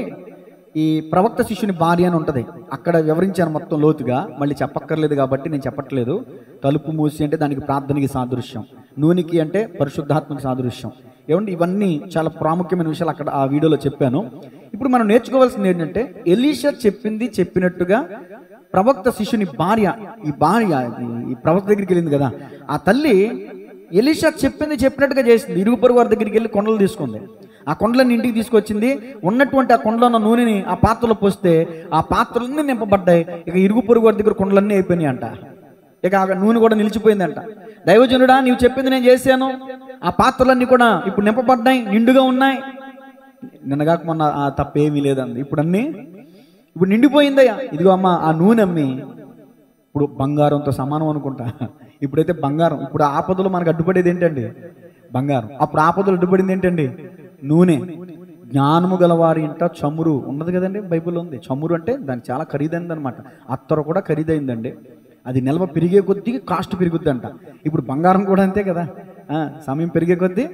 ఈ ప్రవక్త శిష్యుని భార్య అని ఉంటుంది, అక్కడ వివరించాను మొత్తం లోతుగా, మళ్ళీ చెప్పక్కర్లేదు కాబట్టి నేను చెప్పట్లేదు. తలుపు మూసి అంటే దానికి ప్రార్థనకి సాదృశ్యం, నూనెకి అంటే పరిశుద్ధాత్మకి సాదృశ్యం. ఏమండి, ఇవన్నీ చాలా ప్రాముఖ్యమైన విషయాలు అక్కడ ఆ వీడియోలో చెప్పాను. ఇప్పుడు మనం నేర్చుకోవాల్సింది ఏంటంటే, ఎలీషా చెప్పినట్టుగా ప్రవక్త శిష్యుని భార్య, ఈ ప్రవక్త దగ్గరికి వెళ్ళింది కదా, ఆ తల్లి ఎలీషా చెప్పినట్టుగా చేసింది. ఇరుగు పొరుగు వారి దగ్గరికి వెళ్ళి కొండలు తీసుకుంది. ఆ కొండలన్నీ ఇంటికి తీసుకొచ్చింది. ఉన్నటువంటి ఆ కొండలో ఉన్న నూనెని ఆ పాత్రలో పోస్తే ఆ పాత్రలన్నీ నింపబడ్డాయి. ఇక ఇరుగు పొరుగు వారి దగ్గర కొండలన్నీ అయిపోయినాయి అంట. ఇక ఆ నూనె కూడా నిలిచిపోయిందంట. దైవజనుడా, నీవు చెప్పింది నేను చేశాను, ఆ పాత్రలన్నీ కూడా ఇప్పుడు నింపబడ్డాయి, నిండుగా ఉన్నాయి. నిన్నగాక మొన్న ఆ తప్పేమీ లేదండి, ఇప్పుడు నిండిపోయిందయ్యా. ఇదిగో అమ్మ, ఆ నూనె అమ్మి ఇప్పుడు బంగారంతో సమానం అనుకుంటా. ఇప్పుడైతే బంగారం, ఇప్పుడు ఆపదలు మనకు అడ్డుపడేది ఏంటండి? బంగారం. అప్పుడు ఆపదలు అడ్డుపడింది ఏంటండి? నూనె. జ్ఞానము గలవారి ఇంట చమురు ఉన్నది కదండి, బైబిల్లో ఉంది. చమురు అంటే దానికి చాలా ఖరీదైంది అనమాట. అత్తరు కూడా ఖరీదైందండి. అది నిల్వ పెరిగే కొద్దీ కాస్ట్ పెరుగుద్ది అంట. ఇప్పుడు బంగారం కూడా అంతే కదా, సమయం పెరిగే కొద్దీ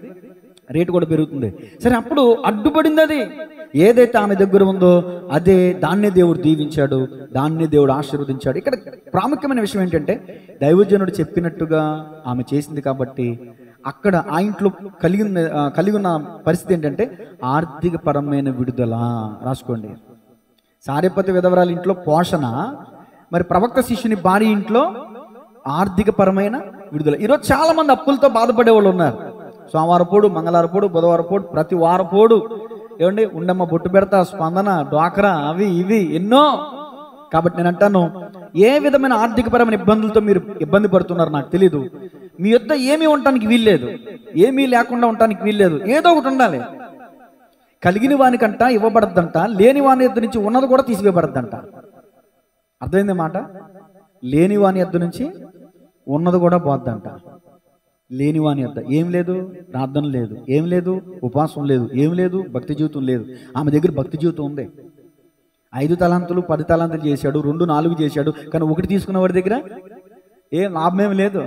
రేటు కూడా పెరుగుతుంది. సరే, అప్పుడు అడ్డుపడింది. అది ఏదైతే ఆమె దగ్గర ఉందో అదే, దాన్నే దేవుడు దీవించాడు, దాన్నే దేవుడు ఆశీర్వదించాడు. ఇక్కడ ప్రాముఖ్యమైన విషయం ఏంటంటే, దైవజనుడు చెప్పినట్టుగా ఆమె చేసింది కాబట్టి అక్కడ ఆ ఇంట్లో కలిగి ఉన్న పరిస్థితి ఏంటంటే ఆర్థిక పరమైన విడుదల. రాసుకోండి, సారెపతి విధవరాల ఇంట్లో పోషణ, మరి ప్రవక్త శిష్యుని భార్య ఇంట్లో ఆర్థిక పరమైన విడుదల. ఈరోజు చాలా మంది అప్పులతో బాధపడే వాళ్ళు ఉన్నారు. సోమవారపోడు, మంగళవారపోడు, బుధవారపోడు, ప్రతి వారపోడు ఏమండి ఉండమ్మ, బొట్టు పెడతా, స్పందన, డ్వాక్రా, అవి ఇవి ఎన్నో. కాబట్టి నేను అంటాను, ఏ విధమైన ఆర్థికపరమైన ఇబ్బందులతో మీరు ఇబ్బంది పడుతున్నారు నాకు తెలీదు. మీ యొద్ద ఏమీ ఉండటానికి వీల్లేదు, ఏమీ లేకుండా ఉండటానికి వీల్లేదు. ఏదో ఒకటి ఉండాలి. కలిగిన వానికంట ఇవ్వబడద్దంట, లేని వాని యొద్ద నుంచి ఉన్నది కూడా తీసివేయబడద్దంట. అర్థమైంది మాట? లేని వాని యొద్ద నుంచి ఉన్నది కూడా పోద్దంట. లేనివాని యొద్ద ఏం లేదు, ప్రార్థన లేదు, ఏం లేదు, ఉపవాసం లేదు, ఏం లేదు, భక్తి జీవితం లేదు. ఆమె దగ్గర భక్తి జీవితం ఉంది. 5 తలాంతులు 10 తలాంతులు చేశాడు, 2 4 చేశాడు, కానీ 1 తీసుకున్నవాడి దగ్గర ఏం లాభమేమి లేదు.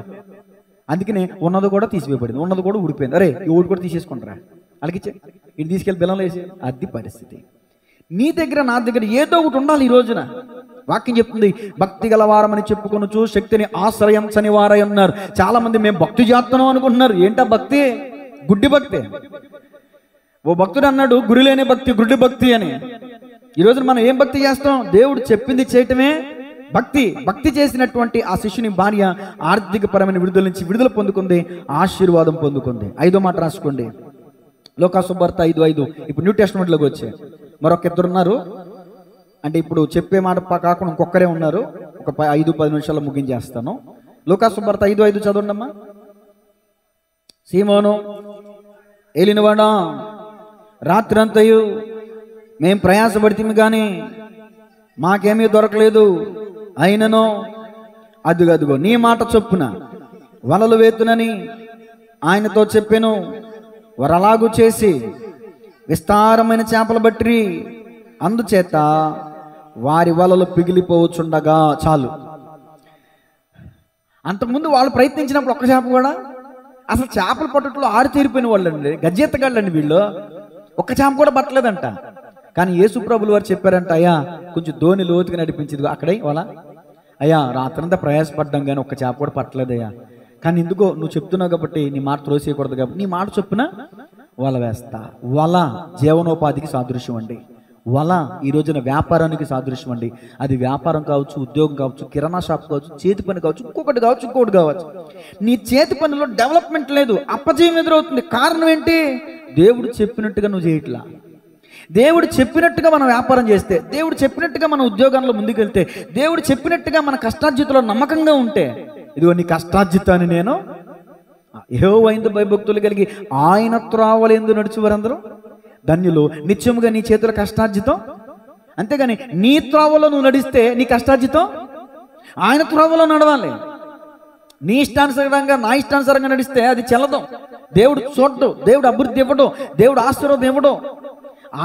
అందుకనే ఉన్నది కూడా తీసివేయబడింది, ఉన్నది కూడా ఊడిపోయింది. అరే, ఈ ఊడి కూడా తీసేసుకుంటారా, అలాగిచ్చే ఇది తీసుకెళ్ళి బెల్లంలో వేసి. అది పరిస్థితి. నీ దగ్గర నా దగ్గర ఏదో ఒకటి ఉండాలి. ఈ రోజున వాక్యం చెప్తుంది, భక్తి గలవారమని చెప్పుకొనుచు శక్తిని ఆశ్రయించని వారై ఉన్నారు. చాలా మంది మేము భక్తి చేస్తున్నాం అనుకుంటున్నారు. ఏంటా భక్తి? గుడ్డి భక్తి. ఓ భక్తుడు అన్నాడు, గురి లేని భక్తి గుడ్డి భక్తి అని. ఈరోజు మనం ఏం భక్తి చేస్తాం? దేవుడు చెప్పింది చేయటమే భక్తి. భక్తి చేసినటువంటి ఆ శిష్యుని భార్య ఆర్థిక పరమైన విడుదల నుంచి విడుదల పొందుకుంది, ఆశీర్వాదం పొందుకుంది. 5వ మాట రాసుకోండి, లూకా సువార్త 5:5. ఇప్పుడు న్యూ టెస్టమెంట్లోకి వచ్చే మరొక ఇద్దరు ఉన్నారు. అంటే ఇప్పుడు చెప్పే మాట కాకుండా ఇంకొకరే ఉన్నారు. ఒక 5-10 నిమిషాల్లో ముగించేస్తాను. లూకా సువార్త 5:5 చదవండి అమ్మా. సీమోను, ఏలినవాడా, రాత్రి అంతయు మేం ప్రయాసపడితే కానీ మాకేమీ దొరకలేదు. అయినను అదిగో నీ మాట చొప్పున వలలు వేతునని ఆయనతో చెప్పాను. వారు అలాగూ చేసి విస్తారమైన చేపలు బట్టి, అందుచేత వారి వలలు పిగిలిపోవచ్చుండగా. చాలు. అంతకుముందు వాళ్ళు ప్రయత్నించినప్పుడు ఒక్క చేప కూడా, అసలు చేపలు పట్టట్లో ఆరితేరిపోయిన వాళ్ళండి, గజ్జెత్తగాళ్ళండి వీళ్ళు. ఒక్క చేప కూడా పట్టలేదంట. కానీ యేసు ప్రభులు వారు చెప్పారంట, అయ్యా కొంచెం ధోని లోతుగా నడిపించింది అక్కడే వాళ్ళ. అయ్యా రాత్రంతా ప్రయాసపడ్డాం కానీ ఒక్క చేప కూడా పట్టలేదయ్యా. కానీ ఎందుకో నువ్వు చెప్తున్నావు కాబట్టి నీ మాట త్రోసేయకూడదు కాబట్టి నీ మాట చొప్పున వల వేస్తా. వల జీవనోపాధికి సాదృశ్యం అండి. వల ఈ రోజున వ్యాపారానికి సాదృశ్యం అండి. అది వ్యాపారం కావచ్చు, ఉద్యోగం కావచ్చు, కిరాణా షాప్ కావచ్చు, చేతి పని కావచ్చు, ఇంకొకటి కావచ్చు. నీ చేతి పనిలో డెవలప్మెంట్ లేదు, అపజయం ఎదురవుతుంది. కారణం ఏంటి? దేవుడు చెప్పినట్టుగా నువ్వు చేయట్లా. దేవుడు చెప్పినట్టుగా మనం వ్యాపారం చేస్తే, దేవుడు చెప్పినట్టుగా మన ఉద్యోగంలో ముందుకెళ్తే, దేవుడు చెప్పినట్టుగా మన కష్టార్జితలో నమ్మకంగా ఉంటే, ఇదిగో నీ కష్టార్జితాన్ని నేను యెహోవా భయభక్తులు కలిగి ఆయన త్రోవలందు నడుచువారందరూ ధన్యులు. నిత్యముగా నీ చేతుల కష్టార్జితం. అంతేగాని నీ త్రోవలో నువ్వు నడిస్తే నీ కష్టార్జితం ఆయన త్రోవలో నడవాలి. నీ ఇష్టానుసారంగా నా ఇష్టానుసారంగా నడిస్తే అది చెల్లదు. దేవుడు చూడడు, దేవుడు అభివృద్ధి ఇవ్వడు, దేవుడు ఆశీర్వాదం ఇవ్వడు.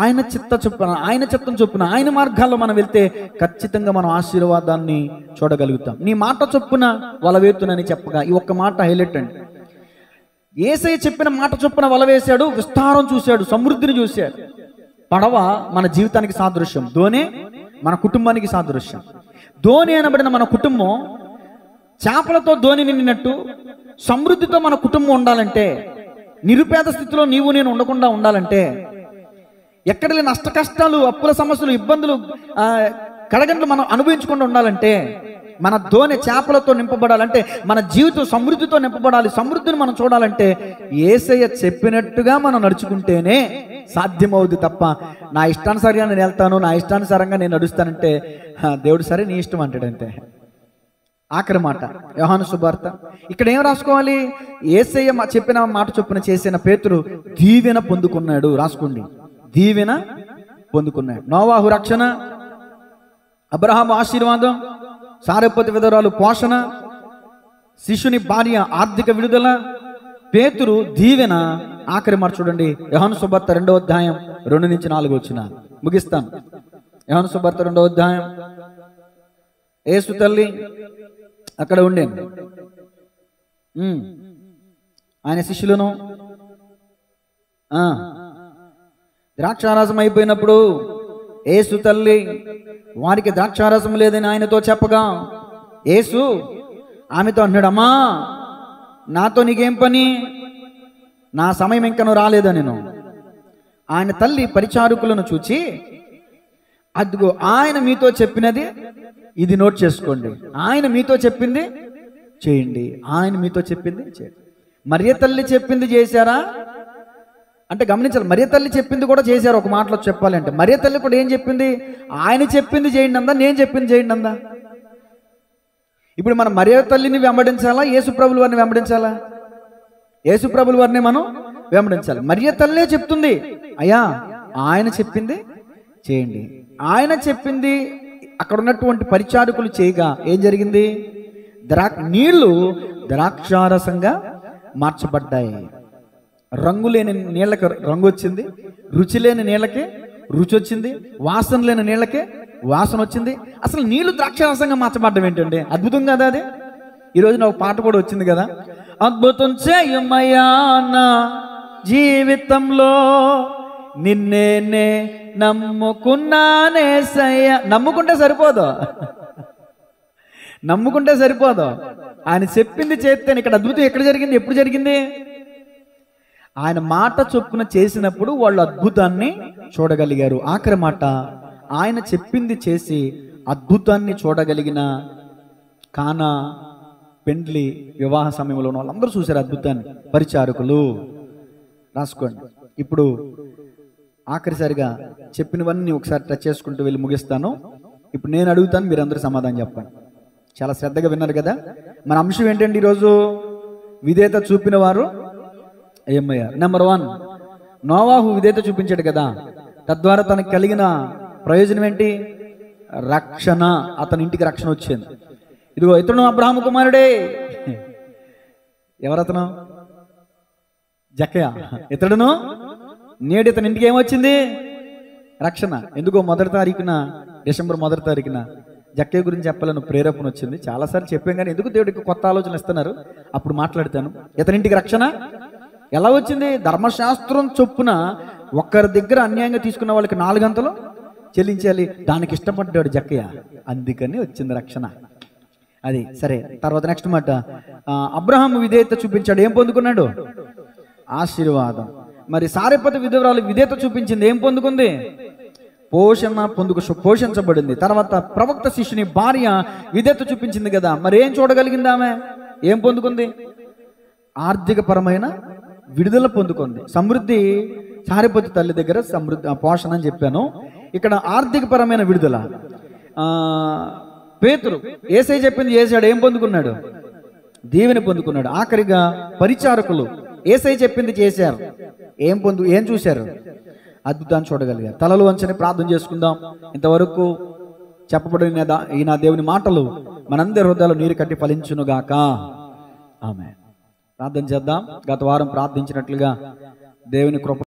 ఆయన చిత్తం చొప్పున ఆయన మార్గాల్లో మనం వెళ్తే ఖచ్చితంగా మనం ఆశీర్వాదాన్ని చూడగలుగుతాం. నీ మాట చొప్పున వల వేతునని చెప్పగా ఈ ఒక్క మాట హైలైట్ అండి. యేసయ్య చెప్పిన మాట చొప్పున వల వేశాడు, విస్తారం చూశాడు, సమృద్ధిని చూశాడు. పడవ మన జీవితానికి సాదృశ్యం, ధోని మన కుటుంబానికి సాదృశ్యం. ధోని అనబడిన మన కుటుంబం చేపలతో ధోని నిండినట్టు సమృద్ధితో మన కుటుంబం ఉండాలంటే, నిరుపేద స్థితిలో నీవు నేను ఉండకుండా ఉండాలంటే, ఎక్కడ లేని నష్ట కష్టాలు, అప్పుల సమస్యలు, ఇబ్బందులు, కడగండ్లు మనం అనుభవించకుండా ఉండాలంటే, మన ధోని చేపలతో నింపబడాలంటే, మన జీవితం సమృద్ధితో నింపబడాలి. సమృద్ధిని మనం చూడాలంటే యేసయ్య చెప్పినట్టుగా మనం నడుచుకుంటేనే సాధ్యమవుద్ది తప్ప నా ఇష్టానుసారంగా నేను వెళ్తాను, నా ఇష్టానుసారంగా నేను నడుస్తానంటే దేవుడు సరే నీ ఇష్టం అంటాడంతే. ఆఖరి మాట యోహాను సువార్త. ఇక్కడ ఏం రాసుకోవాలి? యేసయ్య చెప్పిన మాట చొప్పున చేసిన పేతురు దీవెన పొందుకున్నాడు. రాసుకోండి, దీవెన పొందుకున్నాడు. నోవాహు రక్షణ, అబ్రహాము ఆశీర్వాదం, సారెపతి విధవరాలు పోషణ, శిష్యుని భార్య ఆర్థిక విడుదల, పేతురు దీవెన. ఆఖరి మాట చూడండి, యోహాను సువార్త 2వ అధ్యాయం 2-4 వచ్చిన ముగిస్తాం. యోహాను సువార్త 2వ అధ్యాయం. యేసు తల్లి అక్కడ ఉండేది, ఆయన శిష్యులను ద్రాక్షారసం అయిపోయినప్పుడు యేసు తల్లి వారికి ద్రాక్షారసం లేదని ఆయనతో చెప్పగా యేసు ఆమెతో అన్నాడు, అమ్మా నాతో నీకేం పని, నా సమయం ఇంకనూ రాలేదా నేను. ఆయన తల్లి పరిచారకులను చూచి, అదిగో ఆయన మీతో చెప్పినది ఇది నోట్ చేసుకోండి, ఆయన మీతో చెప్పింది చేయండి, ఆయన మీతో చెప్పింది చేయండి. మరియ తల్లి చెప్పింది చేశారా అంటే గమనించాలి, మరియ తల్లి చెప్పింది కూడా చేశారు. ఒక మాటలో చెప్పాలంటే మరియ తల్లి కూడా ఏం చెప్పింది? ఆయన చెప్పింది చేయండి అందా, నేను చెప్పింది చేయండి అందా? ఇప్పుడు మనం మరియ తల్లిని వెంబడించాలా, యేసుప్రభుల వారిని వెంబడించాలా? యేసుప్రభుల వారిని మనం వెంబడించాలి. మరియ తల్లే చెప్తుంది, అయ్యా ఆయన చెప్పింది చేయండి. ఆయన చెప్పింది అక్కడ ఉన్నటువంటి పరిచారకులు చేయగా ఏం జరిగింది? నీళ్లు ద్రాక్షారసంగా మార్చబడ్డాయి. రంగు లేని నీళ్ళకి రంగు వచ్చింది, రుచి లేని నీళ్ళకి రుచి వచ్చింది, వాసన లేని నీళ్ళకి వాసన వచ్చింది. అసలు నీళ్లు ద్రాక్షారసంగా మార్చబడ్డం ఏంటండి? అద్భుతం కదా అది. ఈరోజు నాకు పాట కూడా వచ్చింది కదా, అద్భుతం చేయమయ్యా నా జీవితంలో నిన్నేనే నమ్ముకున్నానేసయ్యా. నమ్ముకుంటే సరిపోదు, నమ్ముకుంటే సరిపోదు. ఆయన చెప్పింది చేస్తే ఇక్కడ అద్భుతం ఎక్కడ జరిగింది, ఎప్పుడు జరిగింది? ఆయన మాట చొప్పున చేసినప్పుడు వాళ్ళు అద్భుతాన్ని చూడగలిగారు. ఆఖరి మాట, ఆయన చెప్పింది చేసి అద్భుతాన్ని చూడగలిగిన కానా పెండ్లి వివాహ సమయంలో ఉన్న వాళ్ళందరూ చూశారు అద్భుతాన్ని, పరిచారకులు. రాసుకోండి. ఇప్పుడు ఆఖరిసారిగా చెప్పినవన్నీ ఒకసారి టచ్ చేసుకుంటూ వెళ్ళి ముగిస్తాను. ఇప్పుడు నేను అడుగుతాను, మీరు అందరూ సమాధానం చెప్పండి. చాలా శ్రద్ధగా విన్నారు కదా. మన అంశం ఏంటండి ఈరోజు? విధేయత చూపిన వారు ఏమయ్యారు. నెంబర్ 1, నోవాహు విధేయత చూపించాడు కదా, తద్వారా తనకు కలిగిన ప్రయోజనం ఏంటి? రక్షణ. అతని ఇంటికి రక్షణ వచ్చింది. ఇదిగో ఇతను అబ్రహాము కుమారుడే. ఎవరతను? జక్కయ్య. ఇతడును నేడు ఇతని ఇంటికి ఏమొచ్చింది? రక్షణ. ఎందుకో డిసెంబర్ 1 తారీఖున జక్కయ్య గురించి చెప్పాలని ప్రేరేపణ వచ్చింది. చాలాసార్లు చెప్పాం, కానీ ఎందుకు దేవుడికి కొత్త ఆలోచన ఇస్తున్నారు, అప్పుడు మాట్లాడతాను. ఇతనింటికి రక్షణ ఎలా వచ్చింది? ధర్మశాస్త్రం చొప్పున ఒక్కరి దగ్గర అన్యాయంగా తీసుకున్న వాళ్ళకి 4 గంటలు చెల్లించాలి. దానికి ఇష్టపడ్డాడు జక్కయ్య, అందుకని వచ్చింది రక్షణ. అది సరే. తర్వాత నెక్స్ట్ మాట, అబ్రహాము విధేయత చూపించాడు, ఏం పొందుకున్నాడు? ఆశీర్వాదం. మరి సారెపత విధవరాలు విధేయత చూపించింది, ఏం పొందుకుంది? పోషించబడింది. తర్వాత ప్రవక్త శిష్యుని భార్య విధేయత చూపించింది కదా, మరి ఏం చూడగలిగింది? ఆమె ఏం పొందుకుంది? ఆర్థిక పరమైన విడుదల పొందుకుంది. సమృద్ధి సారెపతి తల్లి దగ్గర సమృద్ధి పోషణ అని చెప్పాను. ఇక్కడ ఆర్థిక పరమైన విడుదల. పేతురు యేసయ్య చెప్పింది చేశాడు, ఏం పొందుకున్నాడు? దీవెని పొందుకున్నాడు. ఆఖరిగా పరిచారకులు యేసయ్య చెప్పింది చేశారు, ఏం చూశారు? అద్భుతాన్ని చూడగలిగారు. తలలు వంచని ప్రార్థన చేసుకుందాం. ఇంతవరకు చెప్పబడిన ఈ నా దేవుని మాటలు మనందరి హృదయాలు నీరు కట్టి ఫలించునుగాక. ఆమేన్. ప్రార్థన చేద్దాం. గత వారం ప్రార్థించినట్లుగా దేవుని కృప